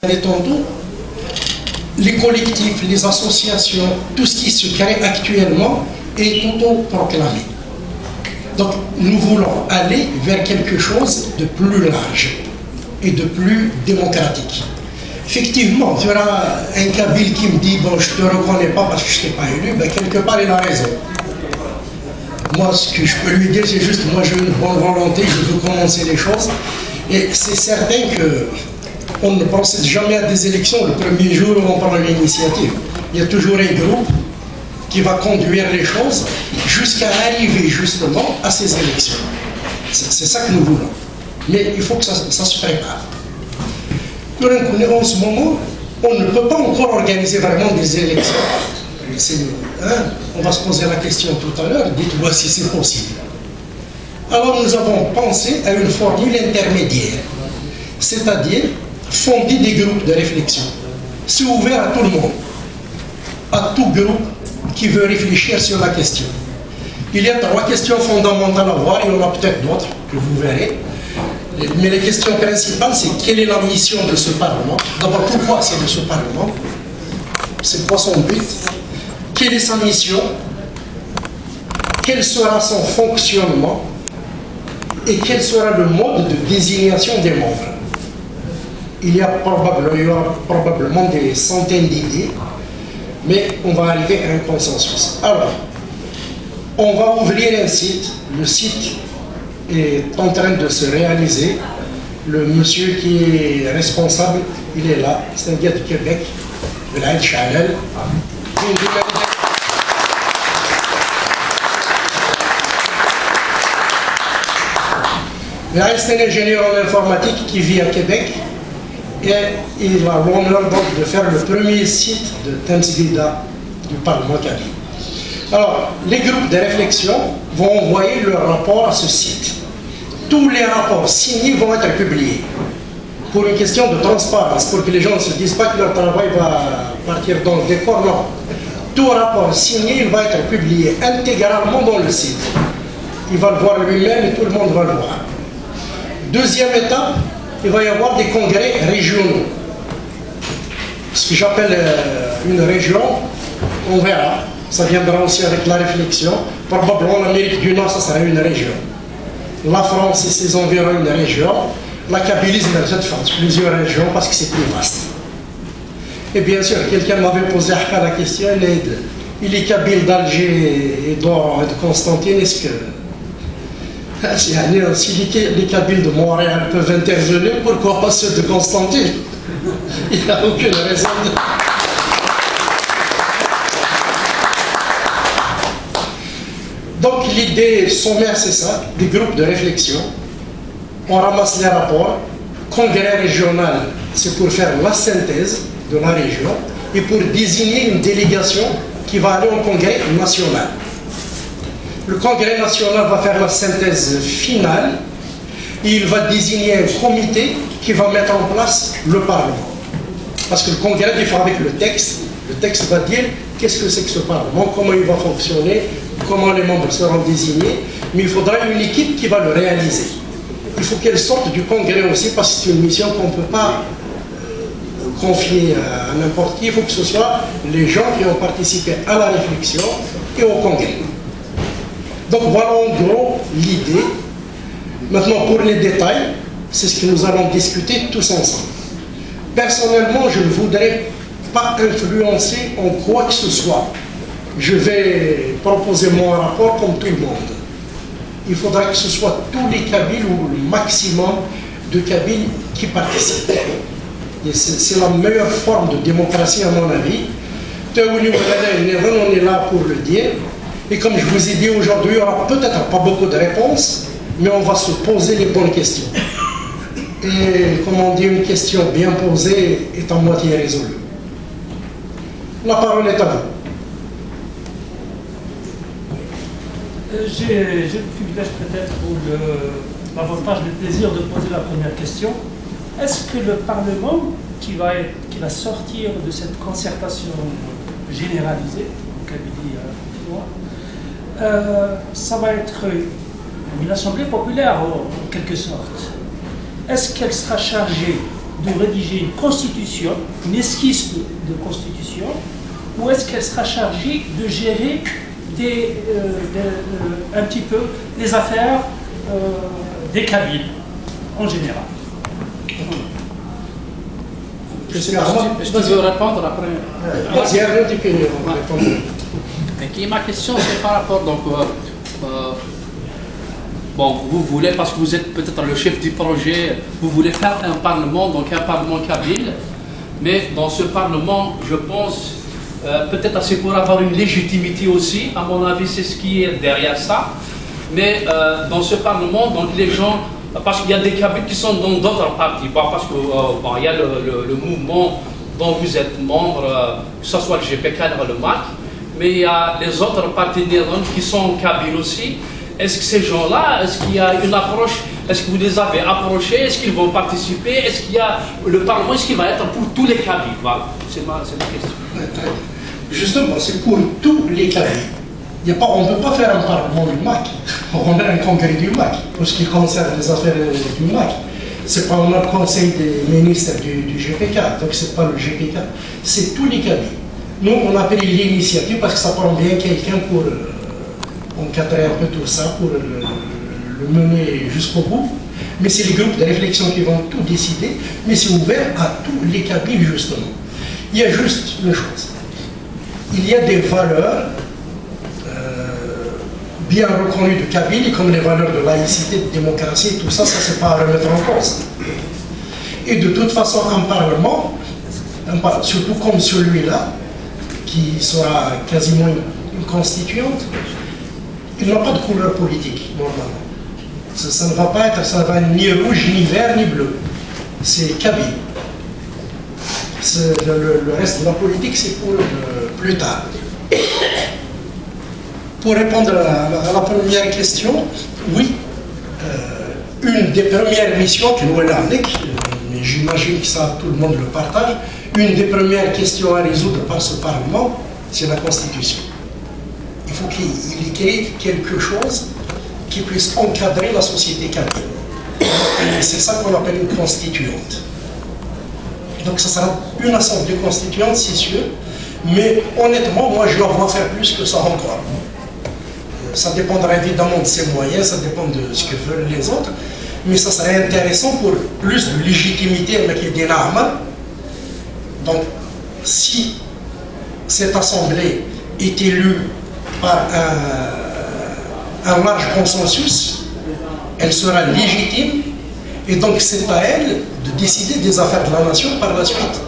Tantôt, les collectifs, les associations, tout ce qui se crée actuellement est autoproclamé. Donc nous voulons aller vers quelque chose de plus large et de plus démocratique. Effectivement, il y aura un Kabyle qui me dit « bon, je ne te reconnais pas parce que je ne t'ai pas élu », ben, quelque part il a raison. Moi, ce que je peux lui dire, c'est juste, moi j'ai une bonne volonté, je veux commencer les choses. Et c'est certain qu'on ne procède jamais à des élections le premier jour où on prend l'initiative. Il y a toujours un groupe qui va conduire les choses jusqu'à arriver justement à ces élections. C'est ça que nous voulons. Mais il faut que ça se prépare. En ce moment, on ne peut pas encore organiser vraiment des élections. On va se poser la question tout à l'heure, dites-moi si c'est possible. Alors nous avons pensé à une formule intermédiaire, c'est-à-dire fonder des groupes de réflexion. C'est ouvert à tout le monde, à tout groupe qui veut réfléchir sur la question. Il y a 3 questions fondamentales à voir, il y en a peut-être d'autres que vous verrez. Mais les questions principales, c'est quelle est la mission de ce Parlement? D'abord, pourquoi c'est de ce Parlement? C'est quoi son but? Quelle est sa mission? Quel sera son fonctionnement? Et quel sera le mode de désignation des membres? Il y aura probablement des centaines d'idées, mais on va arriver à un consensus. Alors, on va ouvrir un site. Le site est en train de se réaliser. Le monsieur qui est responsable, il est là. C'est un gars du Québec, de l'Aïd Chalel. C'est un ingénieur en informatique qui vit à Québec et il a l'honneur donc de faire le premier site de Temsguida du Parlement kabyle. Alors, les groupes de réflexion vont envoyer leur rapport à ce site. Tous les rapports signés vont être publiés pour une question de transparence, pour que les gens ne se disent pas que leur travail va partir dans le décor. Non. Tout rapport signé, il va être publié intégralement dans le site. Il va le voir lui-même et tout le monde va le voir. Deuxième étape, il va y avoir des congrès régionaux. Ce que j'appelle une région, on verra. Ça viendra aussi avec la réflexion. Probablement l'Amérique du Nord, ça sera une région. La France et ses environs, une région. La Kabylie, c'est plusieurs régions parce que c'est plus vaste. Et bien sûr, quelqu'un m'avait posé la question, il est Kabyle d'Alger et de Constantine, est-ce que... Si les Kabyles de Montréal peuvent intervenir, pourquoi pas ceux de Constantine? Il n'y a aucune raison de... Donc l'idée sommaire, c'est ça, des groupes de réflexion. On ramasse les rapports. Congrès régional, c'est pour faire la synthèse de la région et pour désigner une délégation qui va aller au congrès national. Le congrès national va faire la synthèse finale et il va désigner un comité qui va mettre en place le Parlement. Parce que le congrès, il faut avec le texte va dire qu'est-ce que c'est que ce Parlement, comment il va fonctionner, comment les membres seront désignés, mais il faudra une équipe qui va le réaliser. Il faut qu'elle sorte du congrès aussi parce que c'est une mission qu'on ne peut pas confier à n'importe qui. Il faut que ce soit les gens qui ont participé à la réflexion et au congrès. Donc voilà en gros l'idée. Maintenant pour les détails, c'est ce que nous allons discuter tous ensemble. Personnellement, je ne voudrais pas influencer en quoi que ce soit. Je vais proposer mon rapport comme tout le monde. Il faudra que ce soit tous les Kabyles ou le maximum de Kabyles qui participent. Et c'est la meilleure forme de démocratie à mon avis. On est là pour le dire. Et comme je vous ai dit aujourd'hui, il n'y aura peut-être pas beaucoup de réponses, mais on va se poser les bonnes questions. Et comme on dit, une question bien posée est à moitié résolue. La parole est à vous. J'ai le privilège peut-être ou l'avantage, le plaisir de poser la première question. Est-ce que le Parlement qui va sortir de cette concertation généralisée, en Kabylie, ça va être une assemblée populaire en quelque sorte? Est-ce qu'elle sera chargée de rédiger une constitution, une esquisse de constitution, ou est-ce qu'elle sera chargée de gérer un petit peu les affaires des Kabyles en général? Je veux répondre après. Et ma question, c'est par rapport, donc, bon, vous voulez, parce que vous êtes peut-être le chef du projet, vous voulez faire un parlement, donc un parlement kabyle, mais dans ce parlement, je pense, peut-être assez pour avoir une légitimité aussi, à mon avis, c'est ce qui est derrière ça, mais dans ce parlement, donc les gens, parce qu'il y a des Kabyles qui sont dans d'autres partis, parce que bon, il y a le mouvement dont vous êtes membre, que ce soit le GPK ou le MAC, mais il y a les autres partenaires qui sont Kabyles aussi. Est-ce que ces gens-là, est-ce qu'il y a une approche, est-ce que vous les avez approchés, est-ce qu'ils vont participer, est-ce qu'il y a le Parlement, est-ce qu'il va être pour tous les Kabyles? Voilà, c'est ma question. Justement, c'est pour tous les Kabyles. On ne peut pas faire un parlement du MAC, on a un congrès du MAC, pour ce qui concerne les affaires du MAC. Ce n'est pas un conseil des ministres du GPK, donc ce n'est pas le GPK, c'est tous les Kabyles. Nous, on a pris l'initiative parce que ça prend bien quelqu'un pour encadrer un peu tout ça, pour le mener jusqu'au bout. Mais c'est les groupes de réflexion qui vont tout décider, mais c'est ouvert à tous les Kabyles, justement. Il y a juste une chose. Il y a des valeurs bien reconnues de Kabylie, comme les valeurs de laïcité, de démocratie, tout ça, c'est pas à remettre en cause. Et de toute façon, un parlement, surtout comme celui-là, qui sera quasiment une constituante, il n'a pas de couleur politique, normalement. Ça ne va pas être, ça ne va être ni rouge, ni vert, ni bleu. C'est Kabyle. Le reste de la politique, c'est pour plus tard. Pour répondre à la première question, oui, une des premières missions que nous avons, mais j'imagine que ça, tout le monde le partage, une des premières questions à résoudre par ce Parlement, c'est la Constitution. Il faut qu'il crée quelque chose qui puisse encadrer la société kabyle. Et c'est ça qu'on appelle une constituante. Donc ça sera une assemblée constituante, c'est sûr, mais honnêtement, moi je la vois faire plus que ça encore. Ça dépendra évidemment de ses moyens, ça dépend de ce que veulent les autres, mais ça serait intéressant pour plus de légitimité avec les Nahma. Donc, si cette assemblée est élue par un large consensus, elle sera légitime, et donc c'est à elle de décider des affaires de la nation par la suite.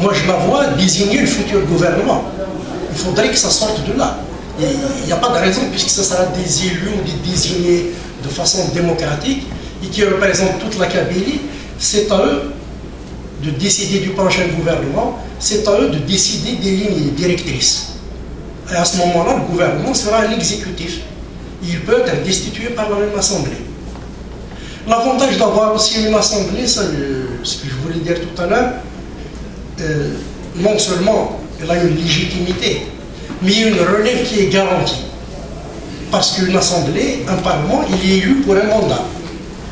Moi, je la vois désigner le futur gouvernement. Il faudrait que ça sorte de là. Il n'y a pas de raison, puisque ce sera des élus ou des désignés de façon démocratique et qui représentent toute la Kabylie. C'est à eux de décider du prochain gouvernement, c'est à eux de décider des lignes directrices. Et à ce moment-là, le gouvernement sera un exécutif. Il peut être destitué par la même assemblée. L'avantage d'avoir aussi une assemblée, c'est ce que je voulais dire tout à l'heure, non seulement elle a une légitimité, mais il y a une relève qui est garantie. Parce qu'une assemblée, un parlement, il est élu pour un mandat.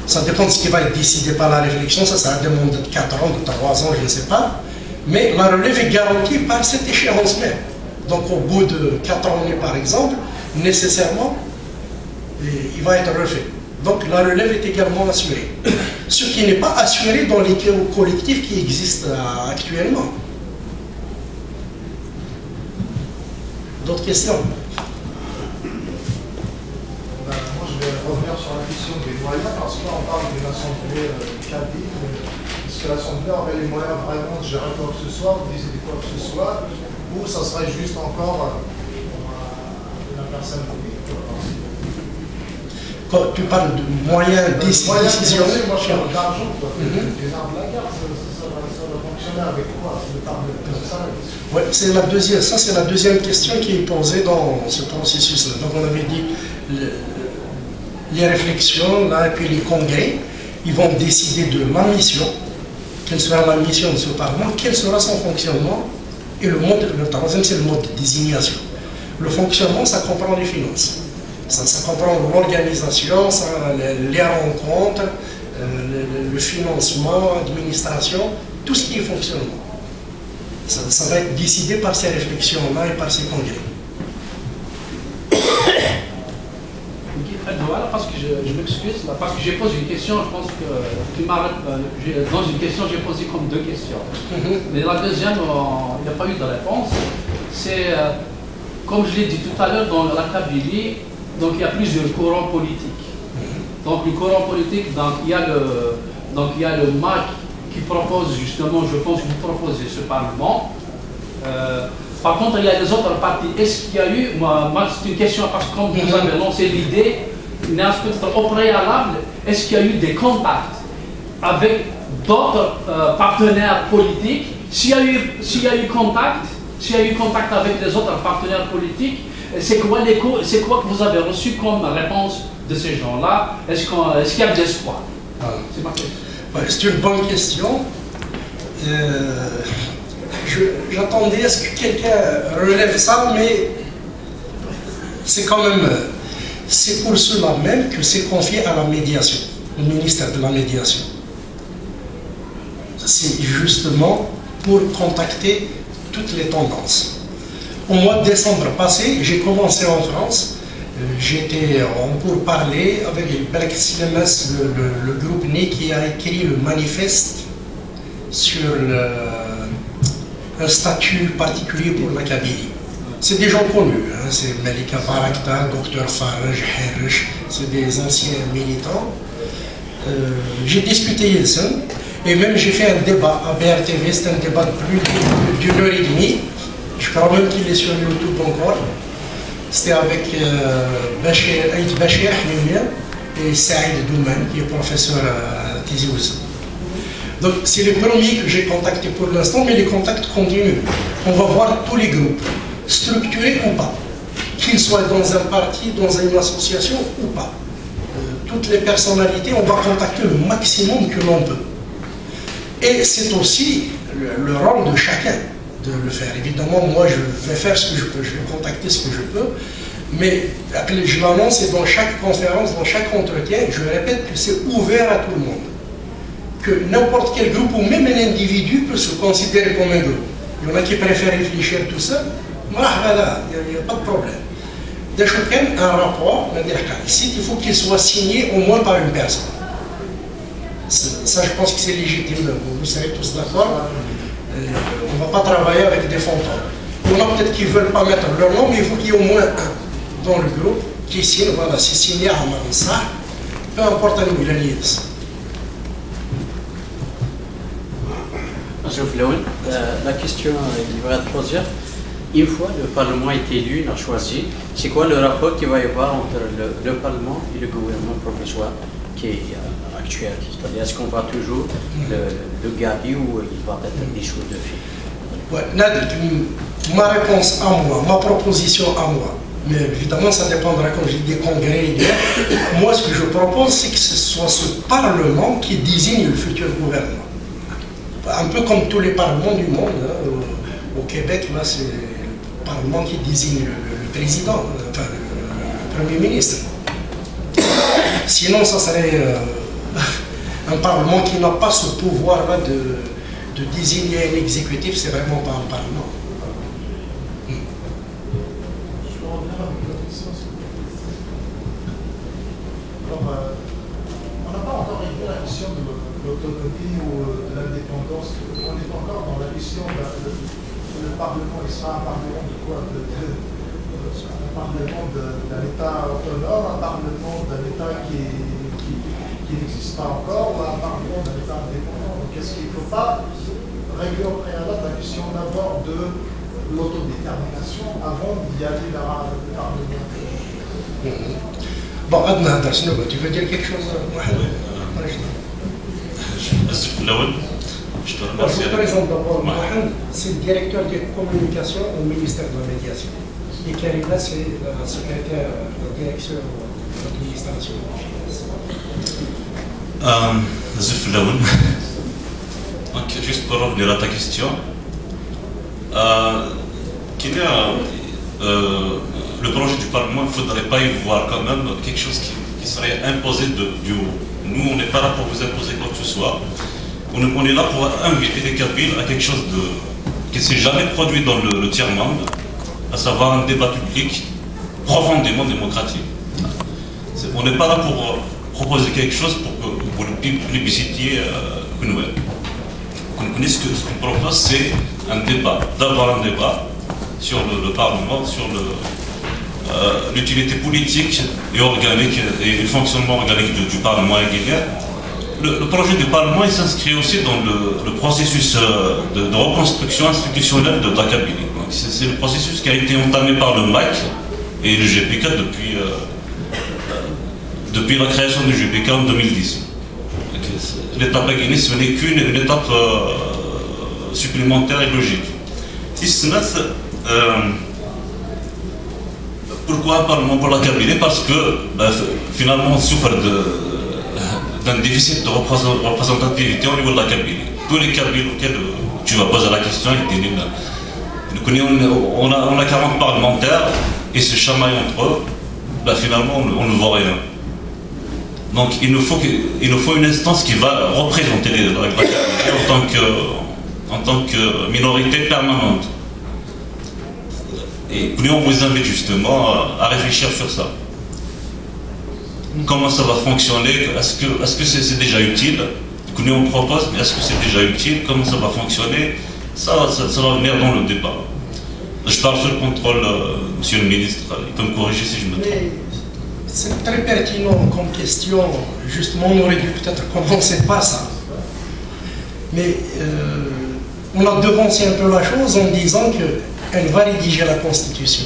Ça dépend de ce qui va être décidé par la réflexion, ça sera des mandats de 4 ans, de 3 ans, je ne sais pas. Mais la relève est garantie par cette échéance même. Donc au bout de 4 ans, par exemple, nécessairement, il va être refait. Donc la relève est également assurée. Ce qui n'est pas assuré dans les collectifs qui existent actuellement. D'autres questions? Moi, je vais revenir sur la question des moyens, parce que là, on parle d'une assemblée kabyle. Est-ce que l'assemblée aurait les moyens vraiment de gérer quoi que ce soit, de décider quoi que ce soit, ou ça serait juste encore la personne publique? Quand tu parles de moyens décisionnels, moi je parle d'argent, des armes de la guerre, ça va fonctionner avec quoi? C'est ça la question. Ouais, c'est la deuxième question qui est posée dans ce processus-là. Donc on avait dit les réflexions, là, et puis les congrès, ils vont décider de la mission, quelle sera la mission de ce Parlement, quel sera son fonctionnement, et le troisième c'est le mode de désignation. Le fonctionnement, ça comprend les finances. Ça comprend l'organisation, les rencontres, le financement, l'administration, tout ce qui est fonctionnement. Ça va être décidé par ces réflexions-là et par ces congrès. Voilà, parce que je m'excuse, parce que j'ai posé une question, je pense que tu m'arrêtes, dans une question, j'ai posé comme deux questions. Mais la deuxième, il n'y a pas eu de réponse. C'est, comme je l'ai dit tout à l'heure, dans la Kabylie, donc il y a plusieurs courants politiques. Donc le courant politique, donc il y a le MAC qui propose justement, je pense que vous proposez ce Parlement. Par contre, il y a les autres partis. Est-ce qu'il y a eu, moi c'est une question parce que comme vous avez lancé l'idée, au préalable, est-ce qu'il y a eu des contacts avec d'autres partenaires politiques? S'il y a eu contact avec les autres partenaires politiques, c'est quoi que vous avez reçu comme réponse de ces gens-là? Est-ce qu'il y a de l'espoir? C'est ma question. Ouais, c'est une bonne question. J'attendais à ce que quelqu'un relève ça, mais c'est quand même... C'est pour cela même que c'est confié à la médiation, au ministère de la médiation. C'est justement pour contacter toutes les tendances. Au mois de décembre passé, j'ai commencé en France. J'étais en pourparlers avec Belk Silemes, le groupe NI qui a écrit le manifeste sur un statut particulier pour la Kabylie. C'est des gens connus, hein, c'est Malika Baraktar, Dr Faraj, Harish, c'est des anciens militants. J'ai discuté Yeltsin et même j'ai fait un débat à BRTV, c'est un débat de plus d'une heure et demie. Je crois même qu'il est sur YouTube encore. C'était avec Aïd Bachir Hmimia et Saïd Douman, qui est professeur à Tizi Ouzou. Donc c'est le premier que j'ai contacté pour l'instant, mais les contacts continuent. On va voir tous les groupes, structurés ou pas, qu'ils soient dans un parti, dans une association ou pas. Toutes les personnalités, on va contacter le maximum que l'on peut. Et c'est aussi le rôle de chacun de le faire. Évidemment, moi je vais faire ce que je peux, je vais contacter ce que je peux, mais je l'annonce et dans chaque conférence, dans chaque entretien, je répète que c'est ouvert à tout le monde. Que n'importe quel groupe ou même un individu peut se considérer comme un groupe. Il y en a qui préfèrent réfléchir tout seul, il n'y a pas de problème. Dès un rapport, ici, il faut qu'il soit signé au moins par une personne. Ça, je pense que c'est légitime, vous serez tous d'accord. On ne va pas travailler avec des fantômes. Il y en a peut-être qui ne veulent pas mettre leur nom, mais il faut qu'il y ait au moins un dans le groupe qui signe, voilà, c'est signé à Marissa, peu importe à nous, il a lié. Monsieur Flaoun, la question il va être posée. Une fois le Parlement est élu, il a choisi, c'est quoi le rapport qu'il va y avoir entre le Parlement et le gouvernement provisoire qui est actuel? C'est-à-dire, est-ce qu'on va toujours le garder ou il va être des choses de fait? Ouais, ma réponse à moi, ma proposition à moi, mais évidemment ça dépendra, comme j'ai dit, des congrès. Moi, ce que je propose, c'est que ce soit ce Parlement qui désigne le futur gouvernement. Un peu comme tous les parlements du monde. Hein. Au Québec, là, c'est le Parlement qui désigne le président, enfin le Premier ministre. Sinon, ça serait un Parlement qui n'a pas ce pouvoir-là de désigner un exécutif, c'est vraiment pas un Parlement. Alors, on n'a pas encore réglé la question de l'autonomie ou de l'indépendance. On est encore dans la question le Parlement, il sera un Parlement de quoi? Un Parlement d'un État autonome, un Parlement d'un État qui n'existe pas encore, ou un Parlement d'un État indépendant. Donc est-ce qu'il ne faut pas régler au préalable la question d'abord de l'autodétermination avant d'y aller vers le Parlement? Bon, Adnan, tu veux dire quelque chose? Je vous présente d'abord Mohamed, c'est le directeur de communication au ministère de la médiation. Et Karina, c'est la secrétaire de la direction de l'administration Donc, juste pour revenir à ta question, le projet du Parlement, il ne faudrait pas y voir quand même quelque chose qui serait imposé du haut. Nous, on n'est pas là pour vous imposer quoi que ce soit. On est là pour inviter les Kabyles à quelque chose qui ne s'est jamais produit dans le tiers-monde, à savoir un débat public profondément démocratique. On n'est pas là pour proposer quelque chose pour que vous le plébiscitiez Kunoué. Ce qu'on propose, c'est un débat, d'avoir un débat sur le Parlement, sur l'utilité politique et organique et le fonctionnement organique du Parlement guinéen. Le projet du Parlement s'inscrit aussi dans le processus de reconstruction institutionnelle de la Kabylie. C'est le processus qui a été entamé par le MAC et le GPK depuis la création du GPK en 2010. L'étape guinéenne, ce n'est qu'une étape supplémentaire et logique. Pourquoi un Parlement pour la Kabylie? Parce que finalement on souffre d'un déficit de représentativité au niveau de la Kabylie. Tous les Kabyles auxquels tu vas poser la question, on a 40 parlementaires et se chamaillent entre eux, finalement on ne voit rien. Donc il nous faut une instance qui va représenter la Kabylie en tant que minorité permanente. Et nous on vous invite justement à réfléchir sur ça. Comment ça va fonctionner? Est-ce que c'est déjà utile? Nous on propose, mais est-ce que c'est déjà utile? Comment ça va fonctionner? Ça va venir dans le débat. Je parle sous le contrôle, monsieur le ministre, il peut me corriger si je me trompe. C'est très pertinent comme question. Justement, on aurait dû peut-être commencer par ça. Mais on a devancé un peu la chose en disant qu'elle va rédiger la Constitution.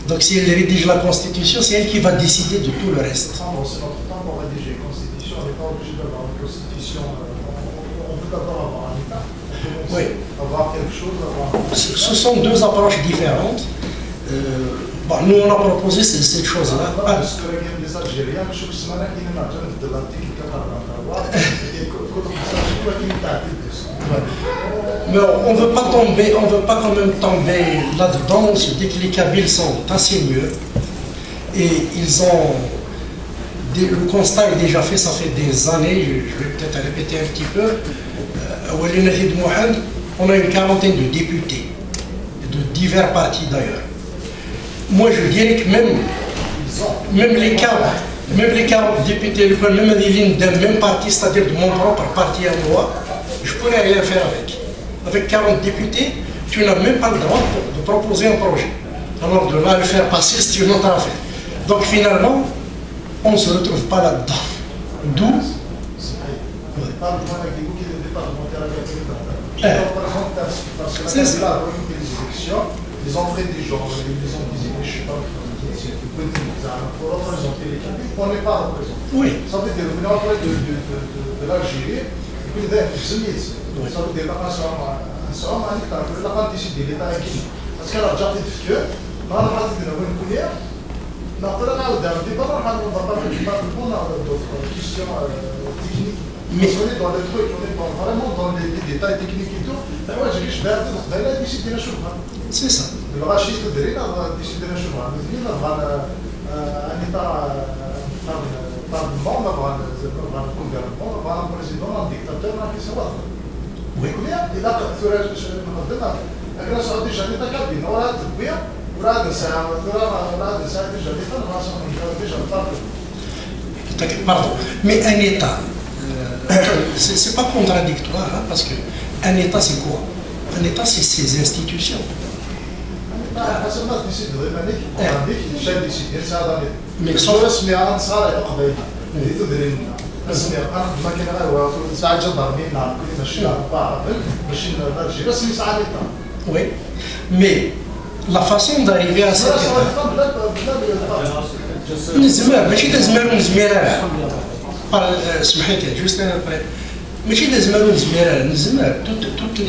Donc si elle rédige la Constitution, c'est elle qui va décider de tout le reste. C'est notre temps pour rédiger la Constitution. On n'est pas obligé d'avoir une Constitution. On peut d'abord avoir un État. Oui. Avoir quelque chose. Ce sont deux approches différentes. Nous, on a proposé cette chose-là. Parce que les Algériens, je suis sûr qu'ils n'ont pas de l'article 40. Mais on ne veut pas quand même tomber là-dedans. On se dit que les Kabyles sont assez mieux. Et ils ont... Le constat est déjà fait, ça fait des années, je vais peut-être répéter un petit peu. On a une quarantaine de députés, de divers partis d'ailleurs. Moi je dirais que même les 40 députés, même des lignes d'un même parti, c'est-à-dire de mon propre parti à moi, je pourrais rien faire avec. Avec 40 députés, tu n'as même pas le droit de proposer un projet. Alors de là le faire passer, c'est une autre affaire. Donc finalement, on ne se retrouve pas là-dedans. D'où c'est ça. Les entrées des gens, les ont désigné, je ne sais pas, pour représenter les Kabyles, on n'est pas représenté. Oui. Ça veut dire qu'on est en train de l'Algérie, et puis ça veut dire un somme, la part décidée, l'État est qui. Parce qu'elle a déjà fait ce que, dans la partie de la bonne couleur, on va pas répondre à d'autres questions techniques. Mais on est dans le truc, on est vraiment dans les détails techniques et tout. Moi, j'ai dit, je vais aller décider la chose. C'est ça. Le rachiste de l'État va décider la chose. On va un État parlement, on va avoir un gouvernement, on va avoir un président, un dictateur, un qui se voit. Oui. Et là, je grâce à déjà l'État Kabylie, on a dit, pardon, mais un État, c'est pas contradictoire, hein, parce qu'un État c'est quoi? Un État c'est ses institutions. Mais oui, mais la façon d'arriver à cette toutes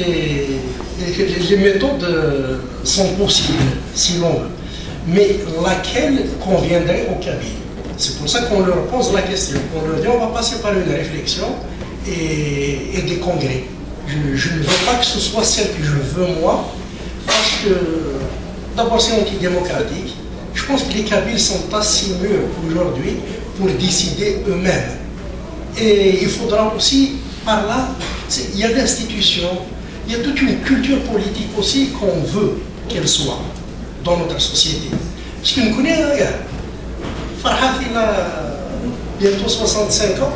les méthodes sont possibles, si l'on veut. Mais laquelle conviendrait aux Kabyles? C'est pour ça qu'on leur pose la question. On leur dit on va passer par une réflexion et des congrès. Je ne veux pas que ce soit celle que je veux moi, parce que d'abord c'est antidémocratique. Je pense que les Kabyles sont assez mûrs aujourd'hui pour décider eux-mêmes. Et il faudra aussi, par là, il y a l'institution, il y a toute une culture politique aussi qu'on veut qu'elle soit dans notre société. Parce qu'on connaît, regarde, Farhat, il a bientôt 65 ans,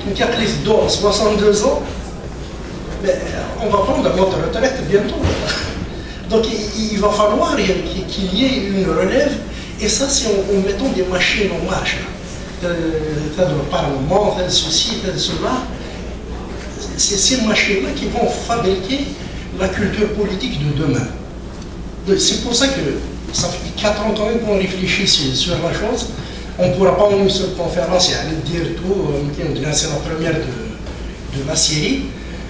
Mkiaklis Dor, 62 ans, mais on va prendre notre retraite bientôt. Donc il va falloir qu'il y ait une relève, et ça c'est en mettant des machines en marche. T'as le Parlement, t'as ceci, t'as cela. C'est ces machines-là qui vont fabriquer la culture politique de demain. C'est pour ça que ça fait 4 ans quand même qu'on réfléchit sur la chose. On ne pourra pas en une seule conférence et aller dire tout, c'est la première de la série.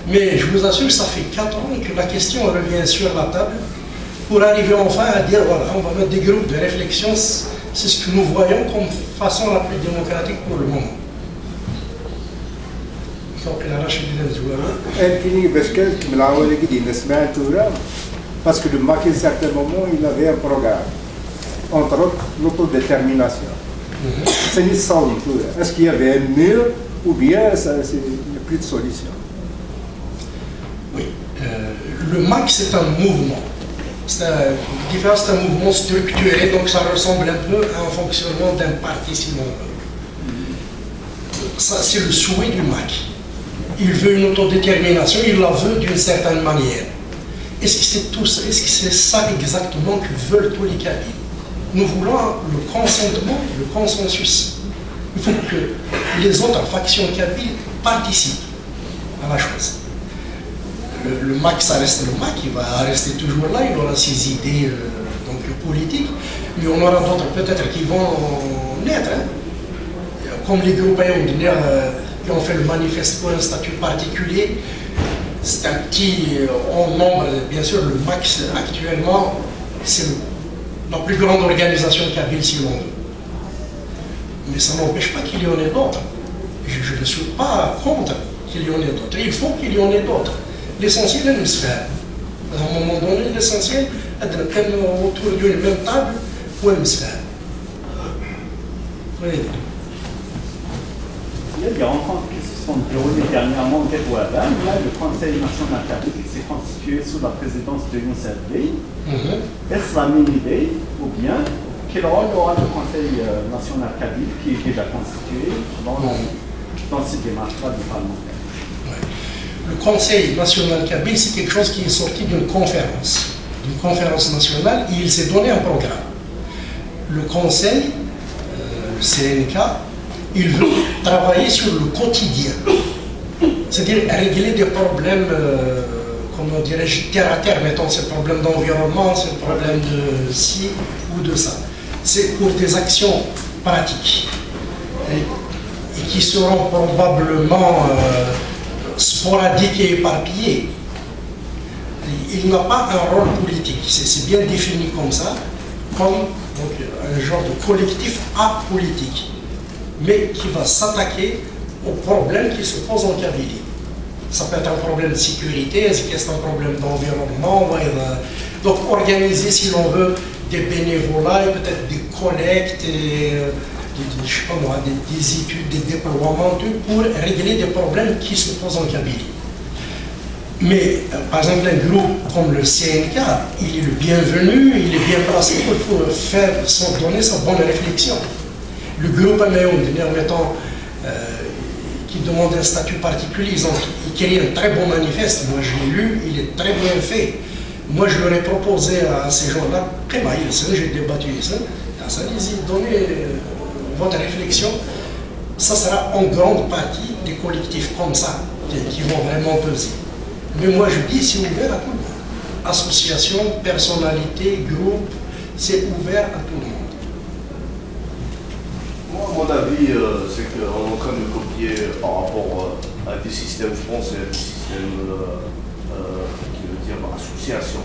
Mais je vous assure, ça fait 4 ans que la question revient sur la table pour arriver enfin à dire, voilà, on va mettre des groupes de réflexion, c'est ce que nous voyons comme façon la plus démocratique pour le moment. Parce que de Macky, à un certain moment, il avait un programme, entre autres l'autodétermination. C'est une somme. Est-ce qu'il y avait un mur ou bien il n'y a plus de solution? Oui. Le MAC, c'est un mouvement. C'est un mouvement structuré, donc ça ressemble un peu à un fonctionnement d'un parti, si l'on veut. Ça, c'est le souhait du MAC. Il veut une autodétermination, il la veut d'une certaine manière. Est-ce que c'est tout ça? Est-ce que c'est ça exactement que veulent tous les Kabyles? Nous voulons le consentement, le consensus. Il faut que les autres factions kabyles participent à la chose. Le MAC, ça reste le MAC, il va rester toujours là, il aura ses idées donc, politiques, mais on aura d'autres peut-être qui vont naître, hein. Comme les groupes qui ont fait le manifeste pour un statut particulier. C'est un petit en nombre, bien sûr, le MAC actuellement, c'est la plus grande organisation kabyle, si l'on veut. Mais ça n'empêche pas qu'il y en ait d'autres. Je ne suis pas contre qu'il y en ait d'autres. Il faut qu'il y en ait d'autres. L'essentiel est de se faire. À un moment donné, l'essentiel est de prendre autour d'une même table pour se faire. Oui. Il y a des rencontres qui se sont déroulées dernièrement au Ouadam. Là, le Conseil national kabyle s'est constitué sous la présidence de Youssef Bey. Est-ce la même idée ou bien quel rôle aura le Conseil national kabyle qui est déjà constitué dans ces démarches-là du Parlement? Le Conseil national kabyle, c'est quelque chose qui est sorti d'une conférence nationale, et il s'est donné un programme. Le Conseil, le CNK, il veut travailler sur le quotidien, c'est-à-dire régler des problèmes, comment dirais-je, terre à terre, mettons, ces problèmes d'environnement, ces problèmes de ci ou de ça. C'est pour des actions pratiques et qui seront probablement sporadiques et éparpillées. Il n'a pas un rôle politique, c'est bien défini comme ça, comme donc, un genre de collectif apolitique, mais qui va s'attaquer aux problèmes qui se posent en Kabylie. Ça peut être un problème de sécurité, est-ce que c'est un problème d'environnement, donc organiser, si l'on veut, des bénévolats et peut-être des collectes, et, je sais pas moi, des études, des déploiements, pour régler des problèmes qui se posent en Kabylie. Mais, par exemple, un groupe comme le CNK, il est le bienvenu, il est bien placé pour donner sa bonne réflexion. Le groupe Améon, mettons, qui demande un statut particulier, ils ont créé un très bon manifeste. Moi, je l'ai lu, il est très bien fait. Moi, je leur ai proposé à ces gens-là, j'ai débattu ça, allez-y, donnez votre réflexion. Ça sera en grande partie des collectifs comme ça, qui vont vraiment peser. Mais moi, je dis, c'est ouvert à tout le monde. Association, personnalité, groupe, c'est ouvert à tout le monde. Moi, à mon avis, c'est qu'on est en train de copier par rapport à des systèmes français, des systèmes qui veut dire association.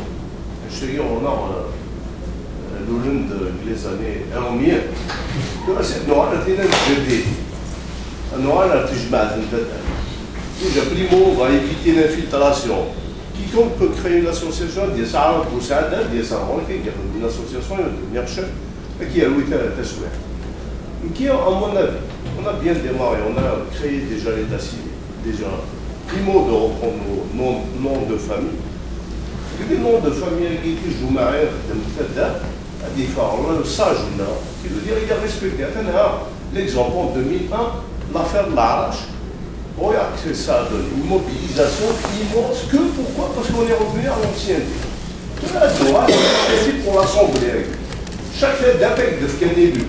Je te dis, on a l'Olympe les années 100. C'est noir, c'est un jeu. Noir, c'est un jeu. Déjà, primo, on va éviter l'infiltration. Quiconque peut créer une association, des salles pour ça, des salles, une association, une devenir chef, et qui a loué ta souhait. qui, à mon avis, on a bien démarré, on a créé déjà l'état civil, déjà. Primo de reprendre nos noms de famille. Les noms de famille qui jouent mariage à des femmes, sage ou non, qui veut dire il a respecté. L'exemple en 2001, l'affaire de l'Arrache. Regarde ce que ça a donné. Une mobilisation immense. Pourquoi? Parce qu'on est revenu à l'ancienneté. On a le droit, c'est pour l'Assemblée. Chaque fête d'appel de ce qu'un élu.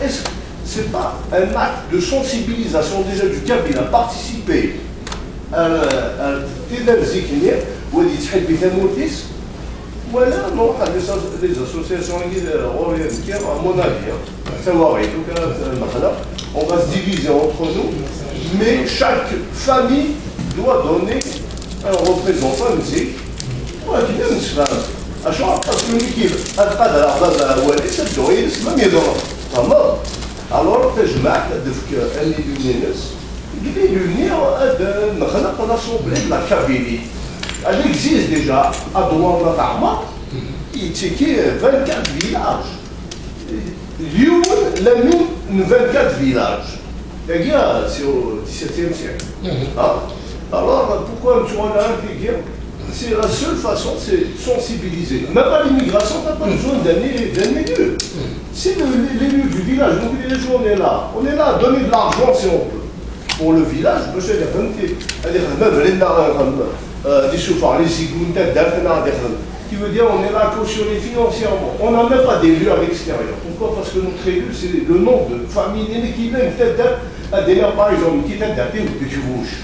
Est-ce que ce n'est pas un acte de sensibilisation déjà du Kabyle à participer à ou voilà, non, les associations à mon avis, on va se diviser entre nous, mais chaque famille doit donner un représentant musique. Alors, je l'Assemblée de la Kabylie. Elle existe déjà à Douala-Tarma, il y a 24 villages. Lyon, la mine, 24 villages. C'est au XVIIe siècle. Alors, pourquoi tu en as un qui c'est la seule façon, c'est sensibiliser. Même à l'immigration, tu n'as pas besoin d'un milieu. C'est l'élu du village, donc les gens, on est là à donner de l'argent si on peut. Pour le village, je vais qui veut dire on est là à cautionner financièrement. On n'a même pas d'élu à l'extérieur. Pourquoi? Parce que notre élu, c'est le nom de famille qui vient peut-être à des par exemple, qui est daté ou que tu bouges.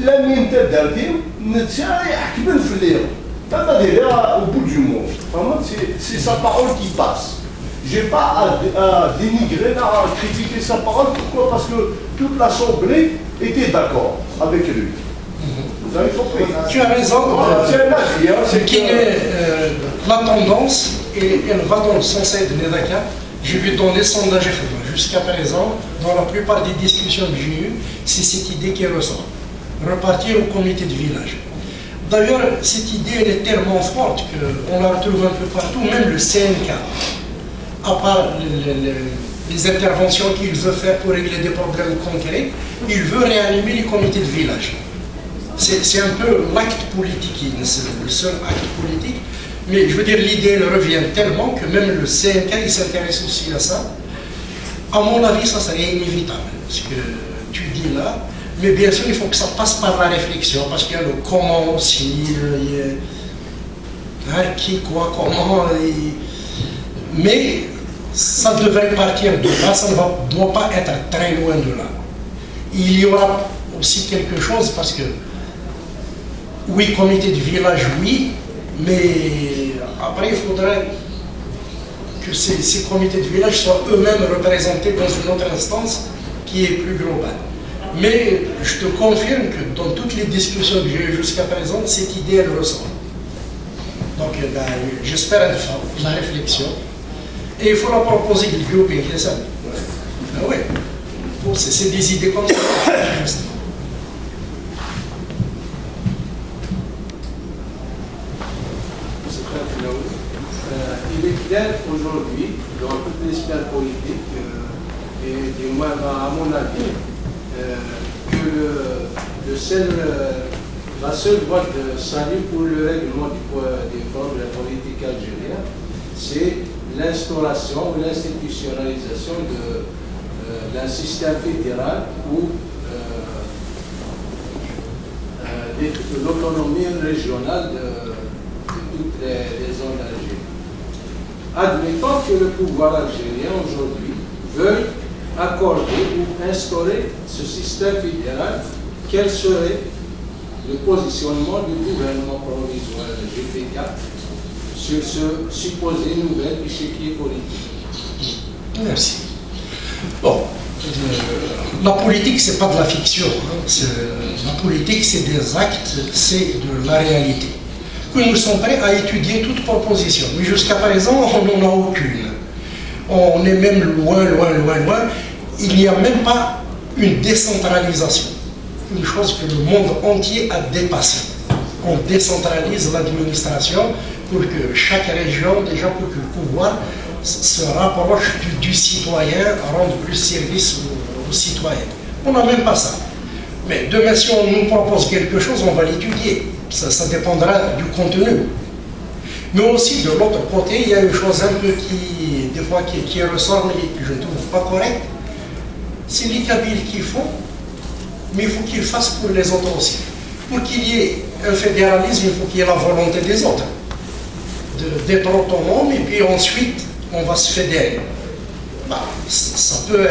La mine tête d'Aldir, ne tient à qui veut le faire. Au bout du monde. C'est sa parole qui passe. Je n'ai pas à dénigrer, à critiquer sa parole. Pourquoi? Parce que toute l'Assemblée était d'accord avec lui. Vous avez compris? Tu as raison. C'est qu'il est la tendance, et elle va dans le sens de Nedaka. J'ai vu dans les sondages jusqu'à présent, dans la plupart des discussions que j'ai eues, c'est cette idée qui ressort. Repartir au comité de village. D'ailleurs, cette idée elle est tellement forte qu'on la retrouve un peu partout, même le CNK. À part les interventions qu'il veut faire pour régler des problèmes concrets, il veut réanimer les comités de village. C'est un peu l'acte politique, c'est le seul acte politique, mais je veux dire, l'idée elle revient tellement que même le CNK il s'intéresse aussi à ça. À mon avis, ça serait inévitable, ce que tu dis là, mais bien sûr, il faut que ça passe par la réflexion, parce qu'il y a le comment aussi, il y a qui, quoi, comment, mais ça devrait partir de là, ça ne doit pas être très loin de là. Il y aura aussi quelque chose, parce que oui, comité de village, oui, mais après il faudrait que ces comités de village soient eux-mêmes représentés dans une autre instance qui est plus globale. Mais je te confirme que dans toutes les discussions que j'ai eues jusqu'à présent, cette idée elle ressort. Donc j'espère de la réflexion. Et il faut la proposer du groupe, c'est ça. Oui, c'est des idées comme ça. Il est clair aujourd'hui, dans toutes les sphères politiques, et du moins à mon avis, que la seule voie de salut pour le règlement des formes de la politique algérienne, c'est l'instauration ou l'institutionnalisation d'un système fédéral où de l'autonomie régionale de toutes les zones algériennes. Admettons que le pouvoir algérien aujourd'hui veuille accorder ou instaurer ce système fédéral, quel serait le positionnement du gouvernement provisoire GP4 sur ce supposé nouvel échiquier politique? Merci. Bon, la politique, c'est pas de la fiction. La politique, c'est des actes, c'est de la réalité. Que nous sommes prêts à étudier toute proposition. Mais jusqu'à présent, on n'en a aucune. On est même loin. Il n'y a même pas une décentralisation. Une chose que le monde entier a dépassée. On décentralise l'administration pour que chaque région, déjà pour que le pouvoir se rapproche du citoyen, rendre plus service aux citoyens. On n'a même pas ça. Mais demain, si on nous propose quelque chose, on va l'étudier. Ça dépendra du contenu. Mais aussi, de l'autre côté, il y a une chose un peu des fois qui ressort, mais que je ne trouve pas correcte. C'est les Kabyles qui font, mais il faut qu'ils fassent pour les autres aussi. Pour qu'il y ait un fédéralisme, il faut qu'il y ait la volonté des autres d'être autonome, et puis ensuite, on va se fédérer. Bah, ça peut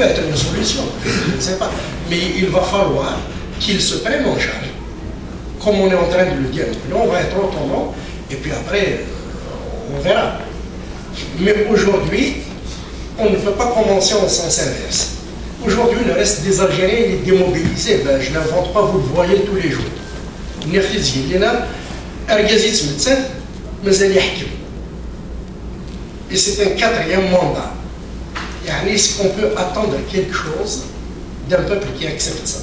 être une solution, je ne sais pas. Mais il va falloir qu'ils se prennent en charge. Comme on est en train de le dire, on va être autonome, et puis après, on verra. Mais aujourd'hui, on ne peut pas commencer en sens inverse. Aujourd'hui, le reste des Algériens, il est démobilisé. Ben, je ne l'invente pas, vous le voyez tous les jours. Et c'est un quatrième mandat. Est-ce qu'on peut attendre quelque chose d'un peuple qui accepte ça?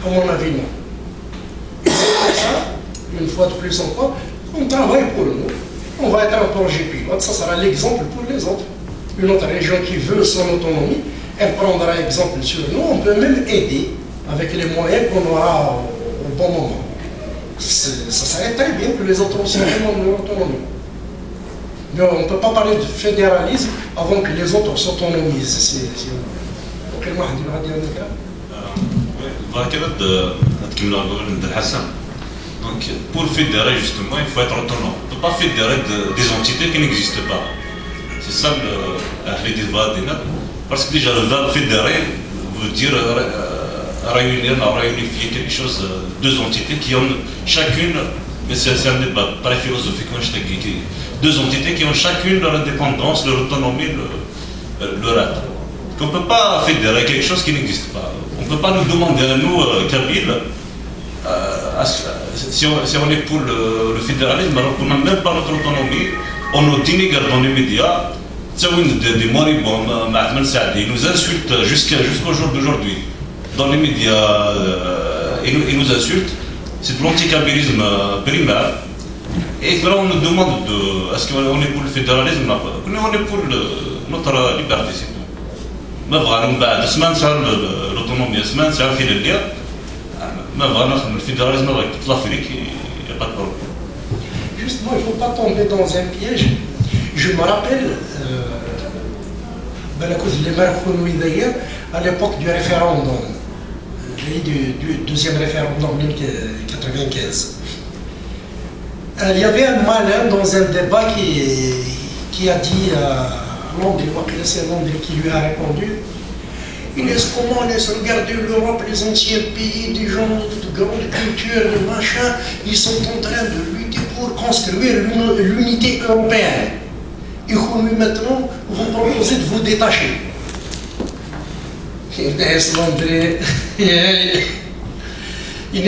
À mon avis, non. Et c'est pour ça, une fois de plus encore, on travaille pour nous. On va être un projet pilote, ça sera l'exemple pour les autres. Une autre région qui veut son autonomie, elle prendra exemple sur nous. On peut même aider avec les moyens qu'on aura au bon moment. Ça serait très bien que les autres aussi aient leur autonomie. Mais on ne peut pas parler de fédéralisme avant que les autres s'autonomisent. Auquel واحد يبغى يدير هكا. Donc, pour fédérer, justement, il faut être autonome. On ne peut pas fédérer des entités qui n'existent pas. C'est ça les débats des nappes. Parce que déjà, le verbe fédérer veut dire réunifier quelque chose, deux entités qui ont chacune, mais c'est un débat très philosophique, deux entités qui ont chacune leur indépendance, leur autonomie, leur être. On ne peut pas fédérer quelque chose qui n'existe pas. On ne peut pas nous demander à nous, Kabyles, si on est pour le fédéralisme, alors qu'on n'a même pas notre autonomie, on nous dénigre dans les médias, des moribonds, ils nous insultent jusqu'au jour d'aujourd'hui. Dans les médias, ils nous insultent, c'est de l'anticabylisme primaire. Et là, on nous demande est-ce qu'on est pour le fédéralisme? On est pour notre liberté, c'est tout. Mais vraiment, l'autonomie, le fédéralisme avec toute l'Afrique, il n'y a pas de problème. Justement, il ne faut pas tomber dans un piège. Je me rappelle, à l'époque du référendum, du deuxième référendum en 1995. Il y avait un malin dans un débat qui a dit à Londres, c'est Londres qui lui a répondu. Il laisse comment laisse regarder l'Europe, les anciens pays, des gens de grande culture, de machin, ils sont en train de lutter pour construire l'unité européenne. Et vous maintenant, vous proposez de vous détacher.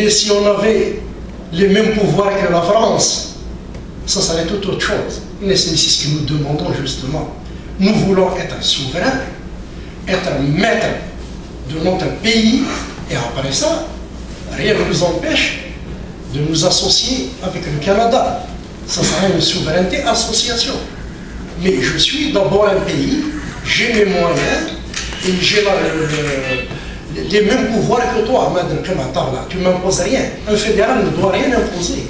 Si on avait les mêmes pouvoirs que la France, ça serait tout autre chose. C'est ce que nous demandons justement. Nous voulons être souverains, être maître de notre pays, et après ça, rien ne nous empêche de nous associer avec le Canada. Ça sera une souveraineté association. Mais je suis d'abord un pays, j'ai mes moyens, et j'ai les mêmes pouvoirs que toi, Ahmed El-Kamatar. Tu ne m'imposes rien. Un fédéral ne doit rien imposer.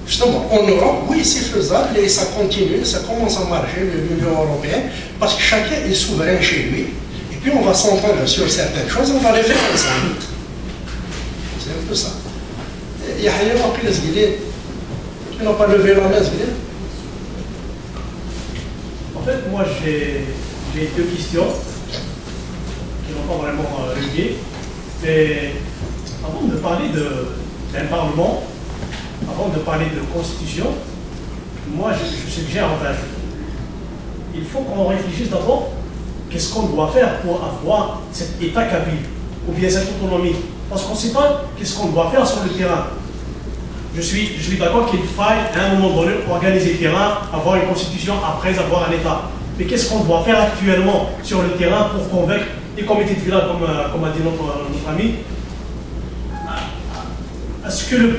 Justement, en Europe, oui, c'est faisable et ça continue, ça commence à marcher, l'Union européenne, parce que chacun est souverain chez lui. Et puis on va s'entendre sur certaines choses, on va les faire ensemble. C'est un peu ça. Yahya, tu n'as pas levé la main, Zguilé? En fait, moi j'ai deux questions qui n'ont pas vraiment liées. Mais avant de parler d'un parlement, avant de parler de constitution, moi je suggère, enfin, il faut qu'on réfléchisse d'abord qu'est-ce qu'on doit faire pour avoir cet état kabyle ou bien cette autonomie. Parce qu'on ne sait pas qu'est-ce qu'on doit faire sur le terrain. Je suis d'accord qu'il faille à un moment donné organiser le terrain, avoir une constitution après avoir un état. Mais qu'est-ce qu'on doit faire actuellement sur le terrain pour convaincre les comités de village, comme a dit notre ami, est-ce que le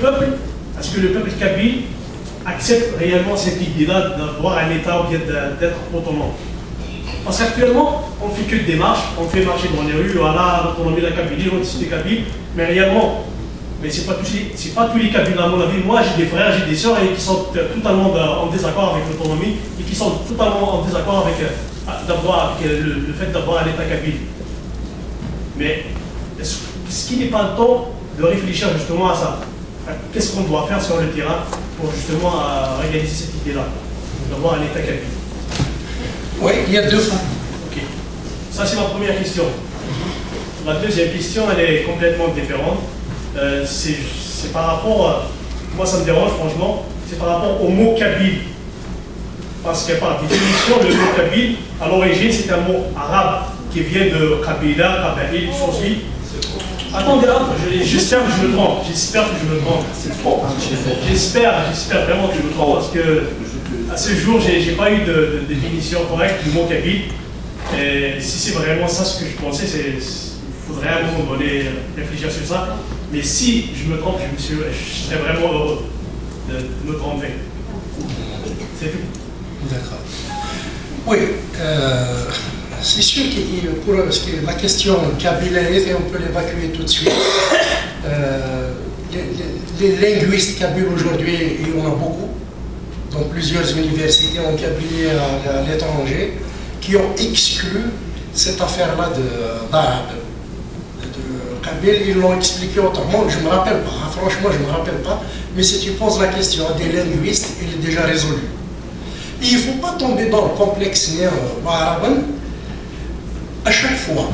peuple kabyle acceptent réellement cette idée-là d'avoir un État ou bien d'être autonome. Parce qu'actuellement, on ne fait que des démarches, on fait marcher dans les rues, voilà, l'autonomie de la Kabylie, l'authenticité Kabyle, mais réellement, mais c'est pas tous les Kabyles à mon avis. Moi, j'ai des frères, j'ai des sœurs qui sont totalement en désaccord avec l'autonomie et qui sont totalement en désaccord avec, le fait d'avoir un État Kabyle. Mais est-ce qu'il n'est pas le temps de réfléchir justement à ça? Qu'est-ce qu'on doit faire sur le terrain pour justement réaliser cette idée-là, d'avoir un État Kabyle? Oui, il y a deux fois. Ok. Ça, c'est ma première question. La deuxième question, elle est complètement différente. C'est par rapport, moi ça me dérange franchement, c'est par rapport au mot Kabyle. Parce que par définition, le mot Kabyle, à l'origine, c'est un mot arabe qui vient de Kabila, Kabaïl, Chosli. Attendez, j'espère que je me trompe. J'espère que je me trompe. J'espère vraiment que je me trompe parce que à ce jour, j'ai pas eu de définition correcte du mot Kabyle. Et si c'est vraiment ça ce que je pensais, il faudrait à un moment donné réfléchir sur ça. Mais si je me trompe, je serais vraiment heureux de me tromper. C'est tout. D'accord. Oui, c'est sûr que pour la question kabylaise, on peut l'évacuer tout de suite. Les linguistes kabyles aujourd'hui, il y en a beaucoup, dans plusieurs universités en Kabylie à l'étranger, qui ont exclu cette affaire-là d'arabe. Kabyle, ils l'ont expliqué autrement, je ne me rappelle pas, franchement je ne me rappelle pas, mais si tu poses la question à des linguistes, il est déjà résolu. Et il ne faut pas tomber dans le complexe arabe. À chaque fois,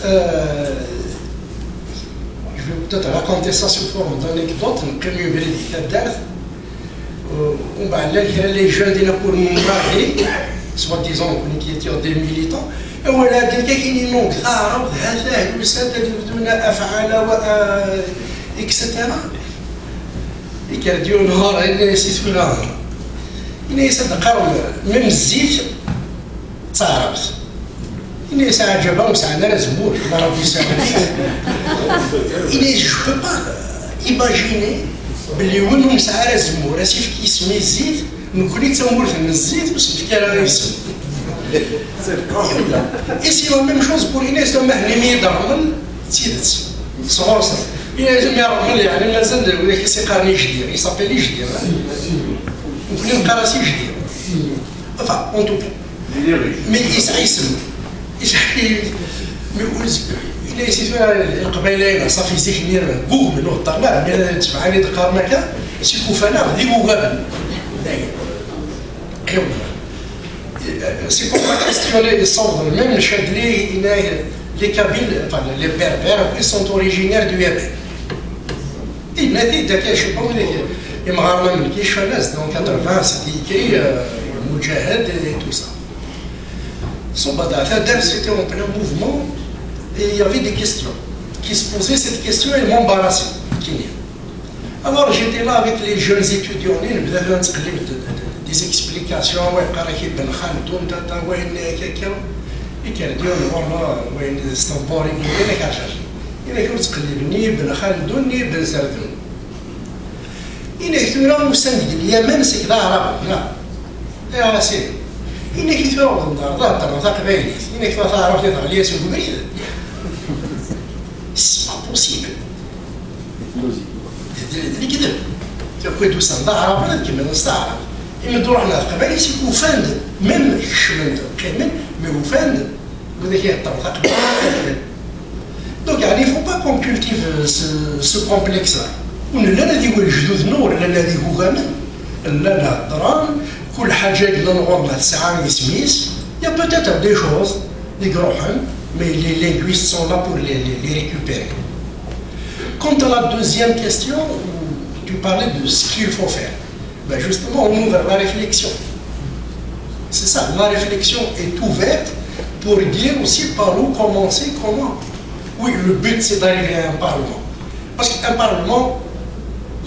je vais peut-être raconter ça sous forme d'anecdote, les jeunes pour nous marquer, soi-disant qui étaient des militants, ولكن كاينين لونغ عرب هذا وسادة بدون افعال اكسترا يكرديو نهار الناس ولا الناس تقراو من الزيت تعرفت الناس عجبهم سعنا زمور لا ربي يسامحك الناس جو با ايماجيني بلي ونهم سعنا زمور اسيف كيسمي الزيت نقول لك تمور في الزيت وسيف كان يسمي. Et c'est la même chose pour Inès de Mahnimi d'Arman, Tidets, Soros. Inès de Mahnimi d'Arman, il a dit que c'est Karni Jdir, il s'appelle Jdir. Vous pouvez me carasser Jdir. Enfin, en tout cas. Mais il s'aïsme. Mais il a essayé de faire le Qabaïlaïn, ça fait zikhnir, boum, non, t'as mal, mais tu vas aller de Karmaka, c'est Koufana, dis Gougaben. C'est pour pas questionner les cendres, même Chadli, les Kabyles, enfin les Berbères, ils sont originaires du Yémen. Il m'a dit, je ne sais pas où il m'a ramené le Kishfanas, dans 80, c'était Moudjahed et tout ça. Son Badafadar, c'était en plein mouvement, et il y avait des questions qui se posaient. Cette question, elle m'embarrassait. Alors j'étais là avec les jeunes étudiants, des explications, ouais, Karaki Ben Khaldoun, Tata, ouais, quelqu'un, et qui a dit, voilà, ouais, c'est un bon régulier, il est caché. Il est comme ce que ni Ben Khaldoun, ni Ben Sardoun. Il est que là, nous sommes dit, Yémen, c'est que l'arabe, là. Et là, c'est. Il est que là, on a là, t'as un Kabylie. Il est que là, t'as un Kabylie, t'as un Lies, ou Goubrid. C'est pas possible. اللي كذب تاكل دوسان ضعرا كيما نستعرب يمدوا على القبائل يكون فاند من الشمال كامل مي هو فاند وذاك الطرق دونك يعني il faut pas qu'on cultive ce complexe là ولا نادي الجدود نور لا نادي غوغان لا نهضران كل حاجه اللي نغورنا تسعه سميس il y a peut-être des choses des grands mais les linguistes sont là pour les récupérer. Quant à la deuxième question, où tu parlais de ce qu'il faut faire, ben justement, on ouvre la réflexion. C'est ça, la réflexion est ouverte pour dire aussi par où commencer, comment. Oui, le but c'est d'arriver à un parlement. Parce qu'un parlement,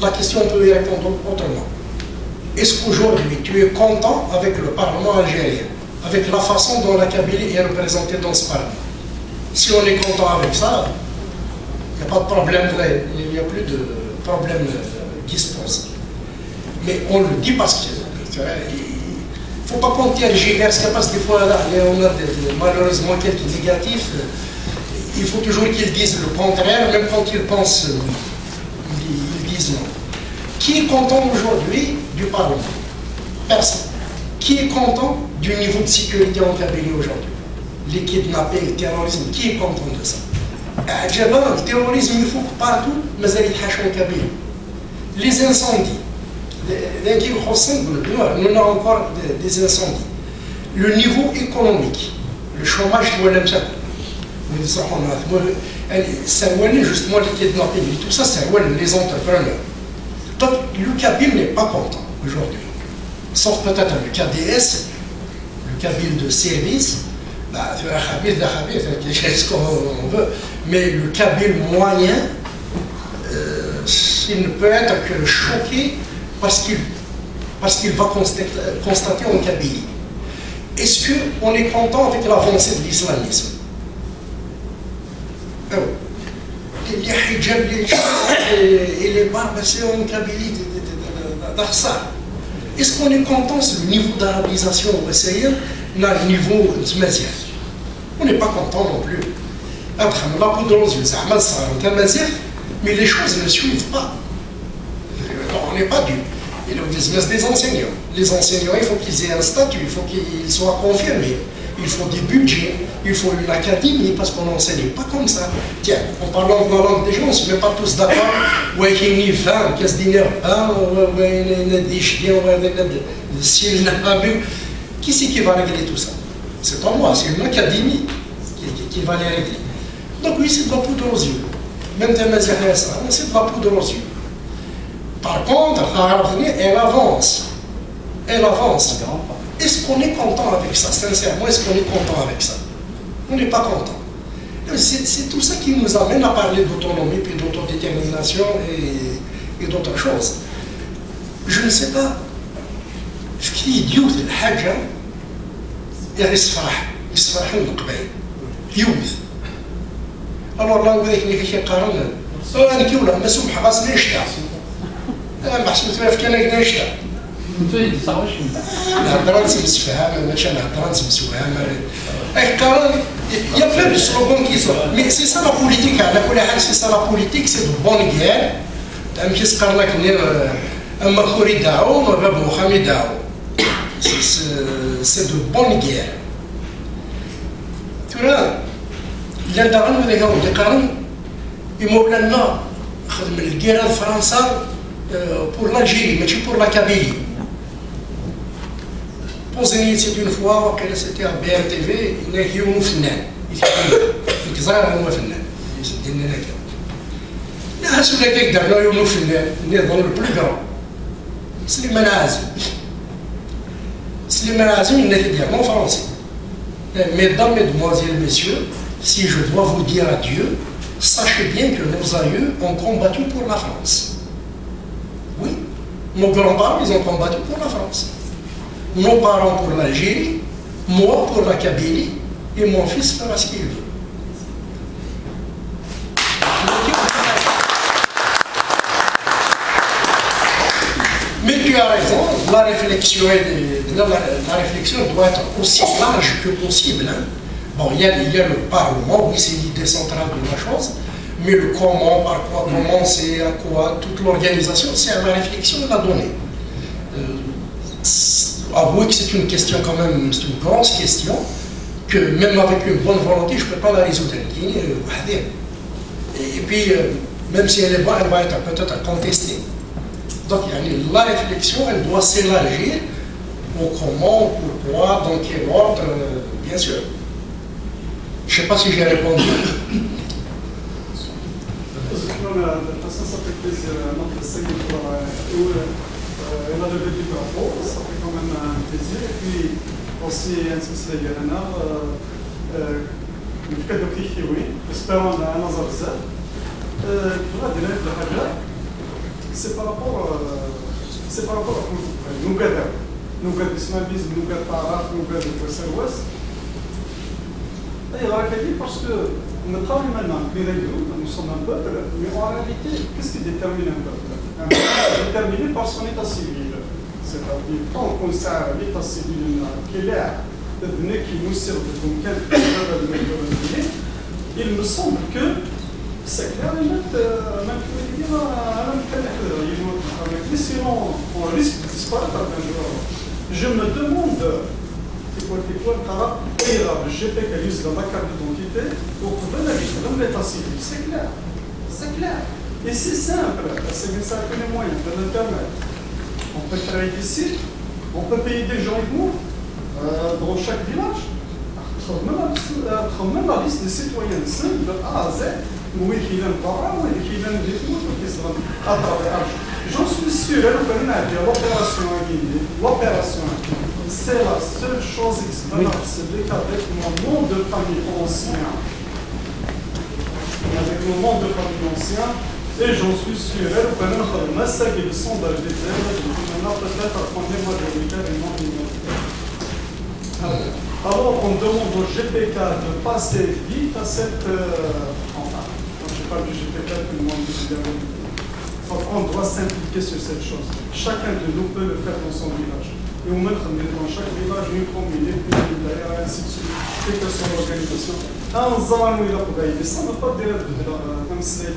la question peut y répondre autrement. Est-ce qu'aujourd'hui tu es content avec le parlement algérien, avec la façon dont la Kabylie est représentée dans ce parlement? Si on est content avec ça, il n'y a pas de problème, il n'y a plus de problème qui se pose. Mais on le dit parce qu'il ne faut pas qu'on tergiverse, parce que des fois, on a malheureusement quelques négatifs. Il faut toujours qu'ils disent le contraire, même quand ils pensent oui. Ils disent non. Qui est content aujourd'hui du Parlement? Personne. Qui est content du niveau de sécurité en Kabylie aujourd'hui? Les kidnappings, le terrorisme, qui est content de ça? Le terrorisme, il faut que partout, mais il y a en Kabylie. Les incendies. Nous avons encore des incendies. Le niveau économique, le chômage, c'est justement les kidnappings, tout ça, c'est les entrepreneurs. Donc, le Kabyle n'est pas content aujourd'hui. Sauf peut-être le KDS, le Kabyle de service, qu'est-ce qu'on veut, mais le Kabyle moyen, il ne peut être que choqué parce qu'il va constater en Kabylie. Est-ce qu'on est content avec l'avancée de l'islamisme? Les hijabs, et les barbes, c'est en Kabylie d'Arsar. Est-ce qu'on est content sur le niveau d'arabisation au Sahel, le niveau de Mazir? On n'est pas content non plus. La poudre aux yeux, ça a mais les choses ne suivent pas. On n'est pas dû. Et le business des enseignants. Les enseignants, il faut qu'ils aient un statut, il faut qu'ils soient confirmés. Il faut des budgets, il faut une académie, parce qu'on n'enseigne pas comme ça. Tiens, en parlant de la langue des gens, on ne se met pas tous d'accord. Ouais, il y a 20, 15 dinars, qui c'est qui va régler tout ça? C'est pas moi, c'est une académie qui va les régler. Donc oui, c'est de la poudre aux yeux. Même c'est de la poudre aux yeux. Par contre, elle avance. Elle avance. Est-ce qu'on est content avec ça? Sincèrement, est-ce qu'on est content avec ça? On n'est pas content. C'est tout ça qui nous amène à parler d'autonomie, puis d'autodétermination et d'autres choses. Je ne sais pas. في يوث الحاجة يصفح القبائل يوث. Alors là, vous avez كي قارن أنا كي ولا مسموح راسنا نشتع. أنا محسوب في كنا نشتع. Il y a plein de slogans qui sont. Mais c'est ça la politique. C'est ça la politique, c'est de bonne guerre. C'est de bonne guerre. Tu vois, il y a des gens qui قارن يمولنا خدم الجيران فرنسا pour l'Algérie, mais pour la Kabylie. Posez-vous c'est une fois, c'était à BRTV, il y a eu un fnan. Il y a eu un fnan. Il y a eu un fnan. Il y a le plus grand. C'est les Manazim. C'est les Manazim, il n'était pas français. Mesdames, mesdemoiselles, messieurs, si je dois vous dire adieu, sachez bien que nos aïeux ont combattu pour la France. Oui, nos grands-parents, ils ont combattu pour la France. Nos parents pour l'Algérie, moi pour la Kabylie, et mon fils fera ce qu'il veut. Mais tu as raison, la réflexion doit être aussi large que possible. Hein. Bon, il y a le Parlement, oui, c'est l'idée centrale de la chose, mais le comment, par quoi commencer, à quoi, toute l'organisation, c'est à la réflexion à la donnée. Avouez que c'est une question quand même, c'est une grosse question, que même avec une bonne volonté, je ne peux pas la résoudre. Et puis, même si elle est bonne, elle va être peut-être contestée. Donc, la réflexion, elle doit s'élargir au comment, pourquoi, dans quel ordre, bien sûr. Je ne sais pas si j'ai répondu. Elle a levé du drapeau, ça fait quand même un plaisir. Et puis aussi, un souci de Grenard, le fait de cliquer, oui, espérons un Azabza. C'est par rapport à nous gadar. Nous gadar islamisme, nous gadar taraf, nous gadar ouest. D'ailleurs, parce que on travaille maintenant avec les groupes, nous sommes un peuple, mais en réalité, qu'est-ce qui détermine un peuple? Un peuple est déterminé par son état civil. C'est-à-dire, tant qu'on sait l'état civil qu'il est, qui nous sert de conquête, il me semble que c'est clair, mais sinon, on risque de disparaître un jour. Je me demande, c'est quoi le GP qui use dans ma carte d'identité pour trouver l'état civil. C'est clair. C'est clair. Et c'est simple, c'est que ça a les moyens de l'Internet. On peut créer des sites, on peut payer des gens dans chaque village. Même la liste des citoyens simples de A à Z, où il y a un parent, où il y a un défaut, à travers. J'en suis sûr, l'opération à Guinée, c'est la seule chose expérimente, c'est qu'avec mon nom de famille ancien, et j'en suis sûr, le sondage des élèves, peut-être à prendre majoritaire et non minoritaire. Alors, on demande au GPK de passer vite à cette. Enfin, quand je parle du GPK, tout le monde dit on doit s'impliquer sur cette chose. Chacun de nous peut le faire dans son village. Et on met dans chaque village une commune, une ville, ainsi de suite, quelle que soit l'organisation. Un zaman où il a payé, ça ne veut pas dire comme c'est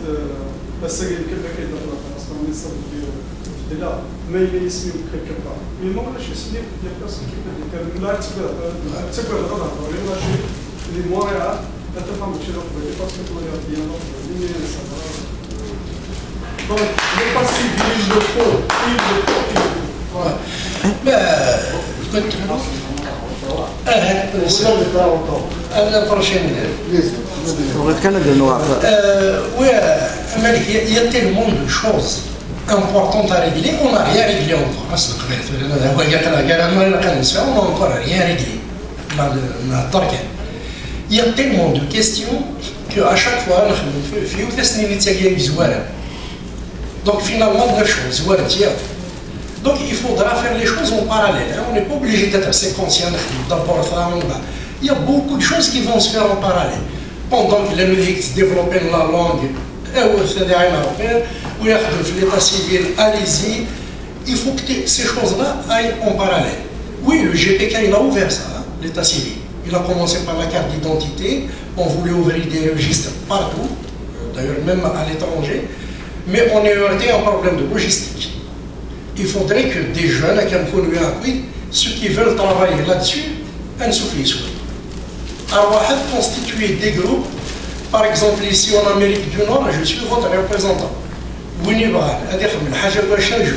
la série de Québec et de la France, on est ça de là, mais il est ici quelque part. Mais moi, je suis il y a personne qui peut dire là, tu peux les moyens, la femme qui l'a payé, parce que tu l'as bien, ça va. Donc, le pas civil, il le faut. La prochaine. Il y a tellement de choses importantes à régler, on n'a rien réglé encore. On n'a encore rien réglé. Il y a tellement de questions qu'à chaque fois, donc finalement, 9 choses. Donc il faudra faire les choses en parallèle. On n'est pas obligé d'être séquentiel. Il y a beaucoup de choses qui vont se faire en parallèle. Pendant que les musiques développent la langue, ou l'état civil, allez-y. Il faut que ces choses-là aillent en parallèle. Oui, le GPK, il a ouvert ça, l'état civil. Il a commencé par la carte d'identité. On voulait ouvrir des registres partout, d'ailleurs même à l'étranger. Mais on est heurté à un problème de logistique. Il faudrait que des jeunes, ceux qui veulent travailler là-dessus, insuffisent. Alors, constituer des groupes, par exemple ici en Amérique du Nord, je suis votre représentant. Je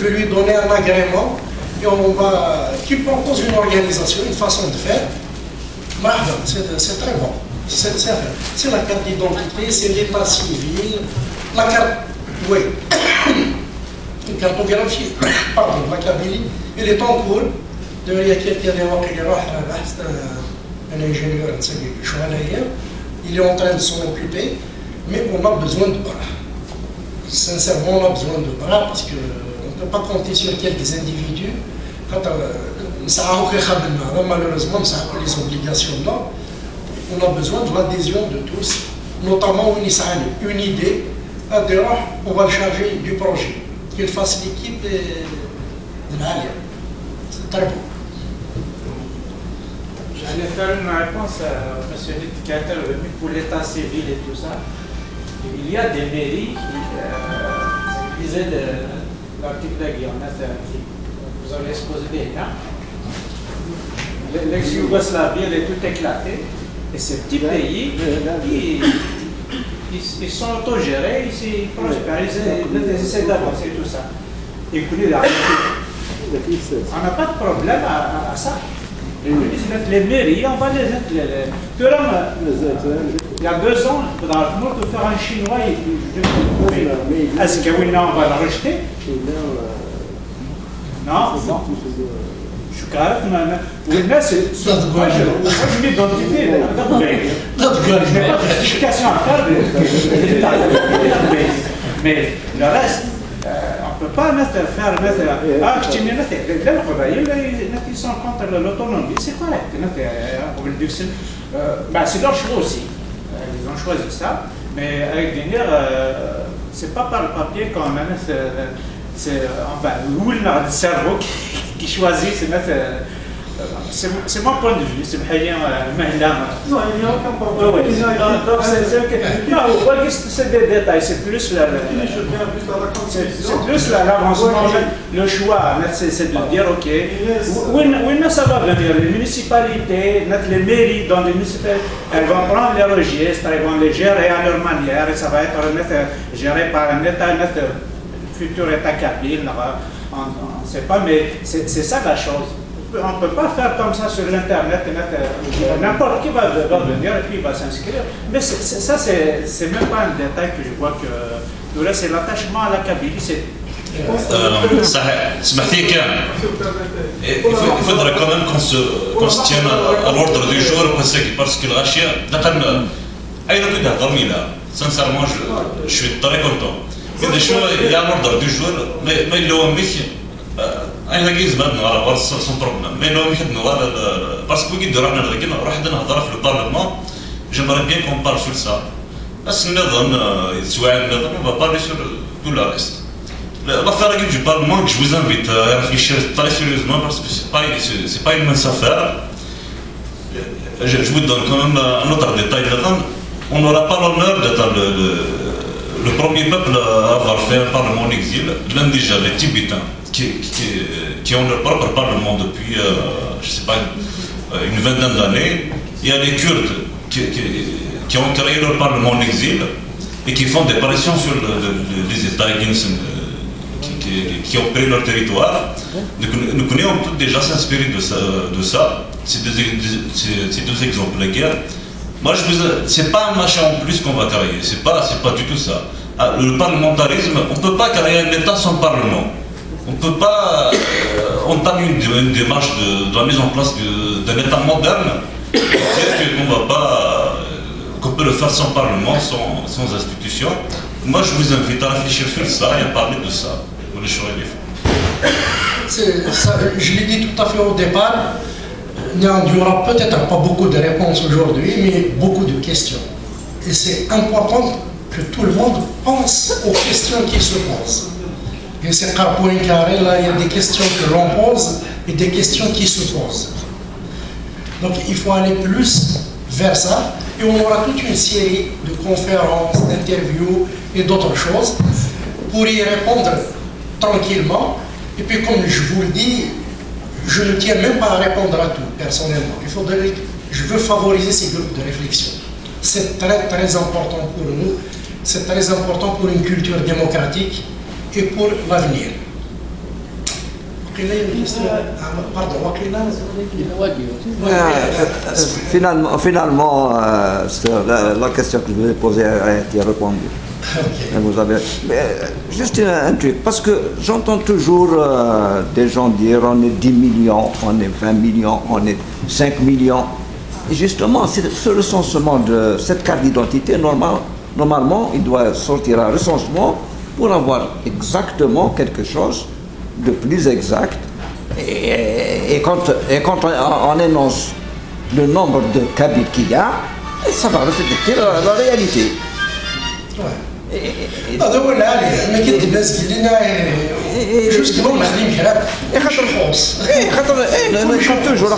vais lui donner un agrément et on va, qui propose une organisation, une façon de faire. C'est très bon. C'est la carte d'identité, c'est l'état civil, la carte. Oui, une cartographie, pardon, la Kabylie, il est en cours. D'ailleurs, il y a quelqu'un qui un ingénieur, il est en train de s'en occuper, mais on a besoin de bras. Sincèrement, on a besoin de bras parce qu'on ne peut pas compter sur quelques individus. Malheureusement, ça a les obligations là. On a besoin de l'adhésion de tous, notamment une idée. On va le charger du projet, qu'il fasse l'équipe de l'ALIA. C'est très bon. J'allais faire une réponse à M. l'éducateur pour l'état civil et tout ça. Il y a des mairies qui disaient l'article de Guillaume, vous avez exposé des cas. L'ex-Yougoslavie, elle est tout éclatée. Et ces petits pays, ils sont autogérés, ils prospèrent, ils essaient d'avancer tout ça. Et puis, on n'a pas de problème à ça. Les mairies, on va les mettre. Il y a 2 ans, dans le monde, de faire un chinois, est-ce que oui, non, on va le rejeter? Non, non. Je suis carré, mais c'est. Moi, je m'identifie. Je n'ai pas de justification à faire, mais le reste, on ne peut pas faire. Ils sont contre l'autonomie, c'est correct. C'est leur choix aussi. ils ont choisi ça. Mais avec Denir, c'est pas par le papier qu'on a, c'est enfin, le cerveau qui choisit, c'est mon point de vue, c'est Mahia Mahlam. Non, il n'y a aucun problème. C'est des détails, c'est plus l'avancement, le choix, c'est de dire ok, où ça va venir, les municipalités, les mairies dans les municipalités, elles vont prendre les registres, elles vont les gérer à leur manière et ça va être géré par un État, futur État kabyle, on ne sait pas, mais c'est ça la chose. On ne peut pas faire comme ça sur l'Internet, n'importe qui va venir et puis il va s'inscrire. Mais ça, c'est même pas un détail que je vois que là, c'est l'attachement à la Kabylie. Il faudra quand même qu'on se tienne à l'ordre du jour parce que le Rachia, sincèrement, je suis très content. Il y a l'ordre du jour, mais il انا جايز بعد نهار ورا سون بروبليم مي لو واحد نهار باسكو كي نديرو حنا لكن واحد نهضر في البارلمان جيمري بيان كون بار سور سا بس النظام سواء النظام on va parler sur tout le reste l'affaire du parlement que je vous invite à réfléchir très sérieusement parce que c'est pas une mince affaire je vous donne quand même un autre détail on n'aura pas l'honneur d'être le premier peuple à avoir fait un parlement en exil l'un déjà les Tibétains qui ont leur propre parlement depuis, je sais pas, une vingtaine d'années. Il y a les Kurdes qui ont créé leur parlement en exil et qui font des pressions sur les États qui ont pris leur territoire. Nous connaissons tous déjà s'inspirer de ça. C'est deux exemples. La guerre. Moi, c'est pas un machin en plus qu'on va créer. C'est pas du tout ça. Le parlementarisme, on ne peut pas créer un État sans parlement. On ne peut pas entamer une démarche de la mise en place d'un État moderne et dire qu'on peut le faire sans parlement, sans institution. Moi, je vous invite à réfléchir sur ça et à parler de ça. Je l'ai dit tout à fait au départ, il n'y aura peut-être pas beaucoup de réponses aujourd'hui, mais beaucoup de questions. Et c'est important que tout le monde pense aux questions qui se posent. Et c'est par point carré, là, il y a des questions que l'on pose et des questions qui se posent. Donc il faut aller plus vers ça et on aura toute une série de conférences, d'interviews et d'autres choses pour y répondre tranquillement. Et puis comme je vous le dis, je ne tiens même pas à répondre à tout personnellement. Je veux favoriser ces groupes de réflexion. C'est très très important pour nous, c'est très important pour une culture démocratique et pour l'avenir. Finalement, la question que je vous ai posée a été répondue. Okay. Vous avez... juste un truc, parce que j'entends toujours des gens dire on est 10 millions, on est 20 millions, on est 5 millions. Et justement, ce recensement de cette carte d'identité, normalement, il doit sortir un recensement pour avoir exactement quelque chose de plus exact. Et quand on énonce le nombre de Kabyles qu'il y a, ça va refléter la réalité. هذا هو العالي ما كاين الناس قال لنا جوستمون مخلين كراب خاطر toujours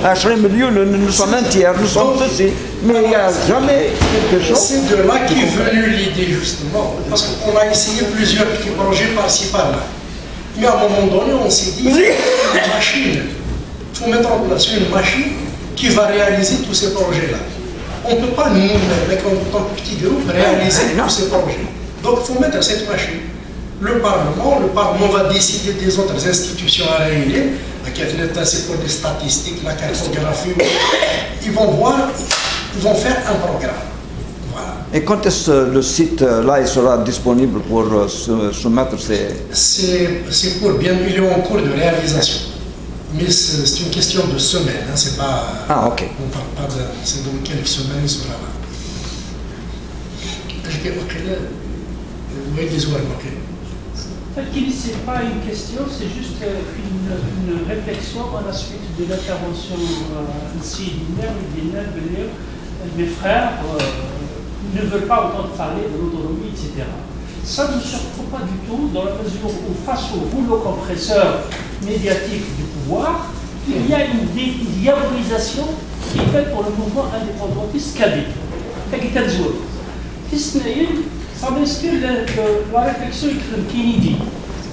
20 millions nous sommes un tiers nous sommes ceci mais il n'y a jamais quelque chose. C'est de là qu'est venue l'idée justement parce qu'on a essayé plusieurs petits projets par-ci par-là mais à un moment donné on s'est dit une machine, il faut mettre en place une machine qui va réaliser tous ces projets là. On ne peut pas nous, avec un petit groupe, réaliser tous ces projets. Donc il faut mettre cette machine. Le Parlement va décider des autres institutions à réunir. La CAFNETA, c'est pour des statistiques, la cartographie. Ils vont voir, ils vont faire un programme. Voilà. Et quand est-ce que le site là il sera disponible pour soumettre ces... C'est pour bien, il est en cours de réalisation. Mais c'est une question de semaines, hein, c'est pas... Ah, ok. On parle pas de... C'est dans quelques semaines, il sera là. Ce n'est pas une question, c'est juste une réflexion à la suite de l'intervention ici d'Iner, mes frères, ne veulent pas entendre parler de l'autonomie, etc. Ça ne surprend pas du tout dans la mesure où, face au rouleau compresseur médiatique du pouvoir, il y a une diabolisation qui est faite pour le mouvement indépendantiste kabyle. Ça m'inspire la réflexion de Kennedy.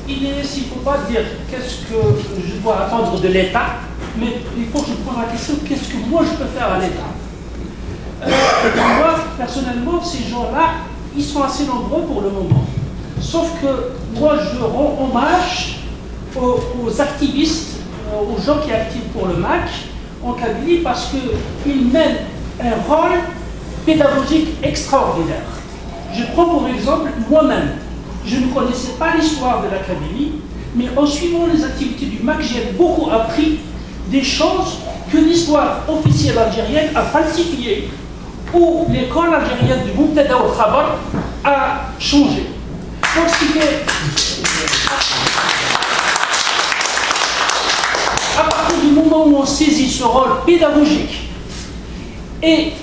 Il ne faut pas dire qu'est-ce que je dois attendre de l'État, mais il faut que je pose la question qu'est-ce que moi je peux faire à l'État. Moi, personnellement, ces gens-là, ils sont assez nombreux pour le moment. Sauf que moi, je rends hommage aux activistes, aux gens qui activent pour le MAC en Kabylie, parce qu'ils mènent un rôle pédagogique extraordinaire. Je prends pour exemple moi-même. Je ne connaissais pas l'histoire de la Kabylie, mais en suivant les activités du MAC, j'ai beaucoup appris des choses que l'histoire officielle algérienne a falsifiées, où l'école algérienne du Mubtada au Khabar a changé. Donc, ce qui fait... À partir du moment où on saisit ce rôle pédagogique, et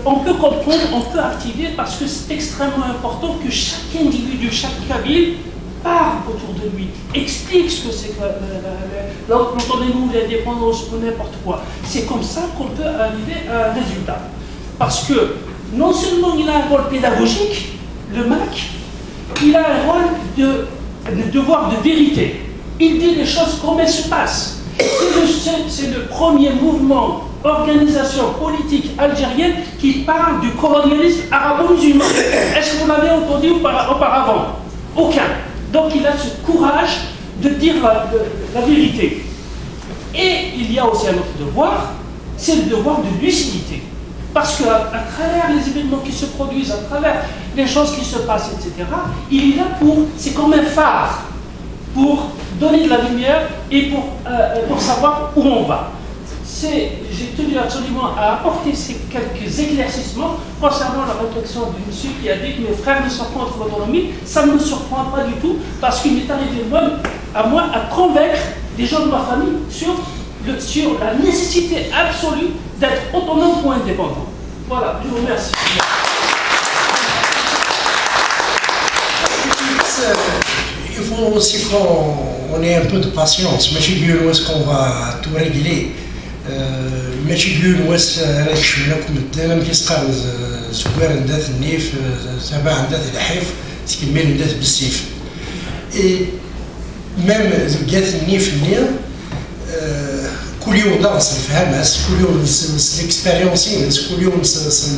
on peut comprendre, on peut activer, parce que c'est extrêmement important que chaque individu, chaque kabyle, parle autour de lui, explique ce que c'est que l'autonomie, l'indépendance ou n'importe quoi. C'est comme ça qu'on peut arriver à un résultat. Parce que non seulement il a un rôle pédagogique, le MAC, il a un rôle de devoir de vérité. Il dit les choses comme elles se passent. C'est le premier mouvement, organisation politique algérienne qui parle du colonialisme arabo-musulman. Est-ce que vous l'avez entendu auparavant? Aucun. Donc il a ce courage de dire la vérité. Et il y a aussi un autre devoir, c'est le devoir de lucidité. Parce qu'à travers les événements qui se produisent, à travers les choses qui se passent, etc., il est là c'est comme un phare, pour donner de la lumière et pour savoir où on va. J'ai tenu absolument à apporter ces quelques éclaircissements concernant la réflexion de monsieur qui a dit que mes frères ne sont pas contre l'autonomie. Ça ne me surprend pas du tout, parce qu'il m'est arrivé à moi à convaincre des gens de ma famille sur la nécessité absolue d'être autonome ou indépendant. Voilà, je vous remercie. Il faut aussi qu'on ait un peu de patience. Mais je dis où est-ce qu'on va tout régler. ماشي بيون واس راك شمناكم الدنيا كيسقر سكوار ندات النيف سبع ندات الحيف تكمل ندات بالسيف اي ميم زكات النيف نيا كل يوم ناقص نفهم ناس كل يوم نسليكسبيريونسي ناس كل يوم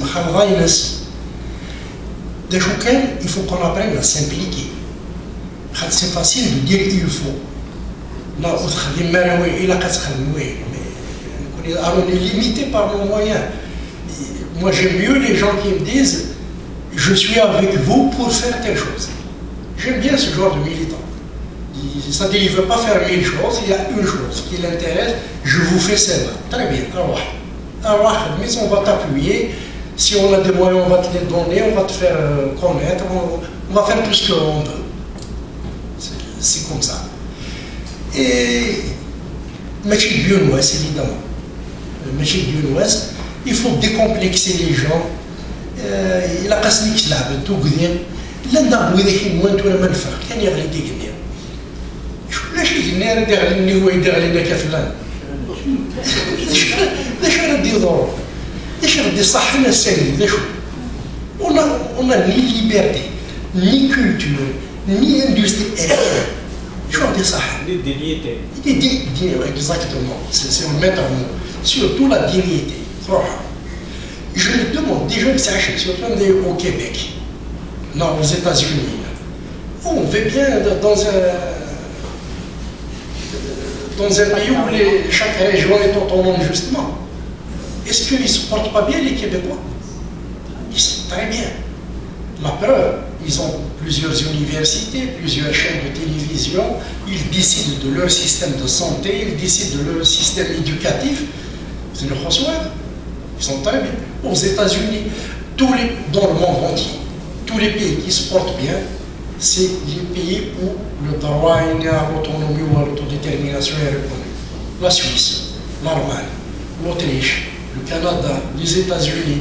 نخلغاي ناس دا شو كان il faut qu'on apprenne à s'impliquer خاطر سي فاسيل دو دير il faut لا تخدم مراوي الا كتخدم وين Alors, on est limité par nos moyens. Moi, j'aime mieux les gens qui me disent « Je suis avec vous pour faire telle chose ». J'aime bien ce genre de militant. C'est-à-dire qu'il ne veut pas faire 1000 choses, il y a une chose qui l'intéresse, je vous fais celle-là. Très bien, alors, mais on va t'appuyer, si on a des moyens, on va te les donner, on va te faire connaître, on va faire tout ce qu'on peut. C'est comme ça. Et, mais je suis bien ouest, évidemment. Il faut décomplexer les gens. Il a cassé la tout gagné. L'un d'eux est moins tout le même faire. Qu'est-ce qu'il y a de gagné? Je suis gagné à dire le niveau est derrière les cafés. Qu'est-ce que dit d'or? Qu'est-ce que dit ça? On a ni liberté, ni culture, ni industrie. Je dis ça. Dignité. Exactement. C'est le mettre en mot. Surtout la dignité. Je me demande, des jeunes sachets, surtout au Québec, non, aux États-Unis, on vit bien dans un pays où chaque région est autonome justement. Est-ce qu'ils ne supportent pas bien les Québécois? Ils sont très bien. La preuve, ils ont plusieurs universités, plusieurs chaînes de télévision, ils décident de leur système de santé, ils décident de leur système éducatif. C'est le reçoivent. Ils sont très bien. Aux États-Unis, dans le monde entier, tous les pays qui se portent bien, c'est les pays où le droit à l'autonomie ou à l'autodétermination est reconnu. La Suisse, l'Allemagne, l'Autriche, le Canada, les États-Unis,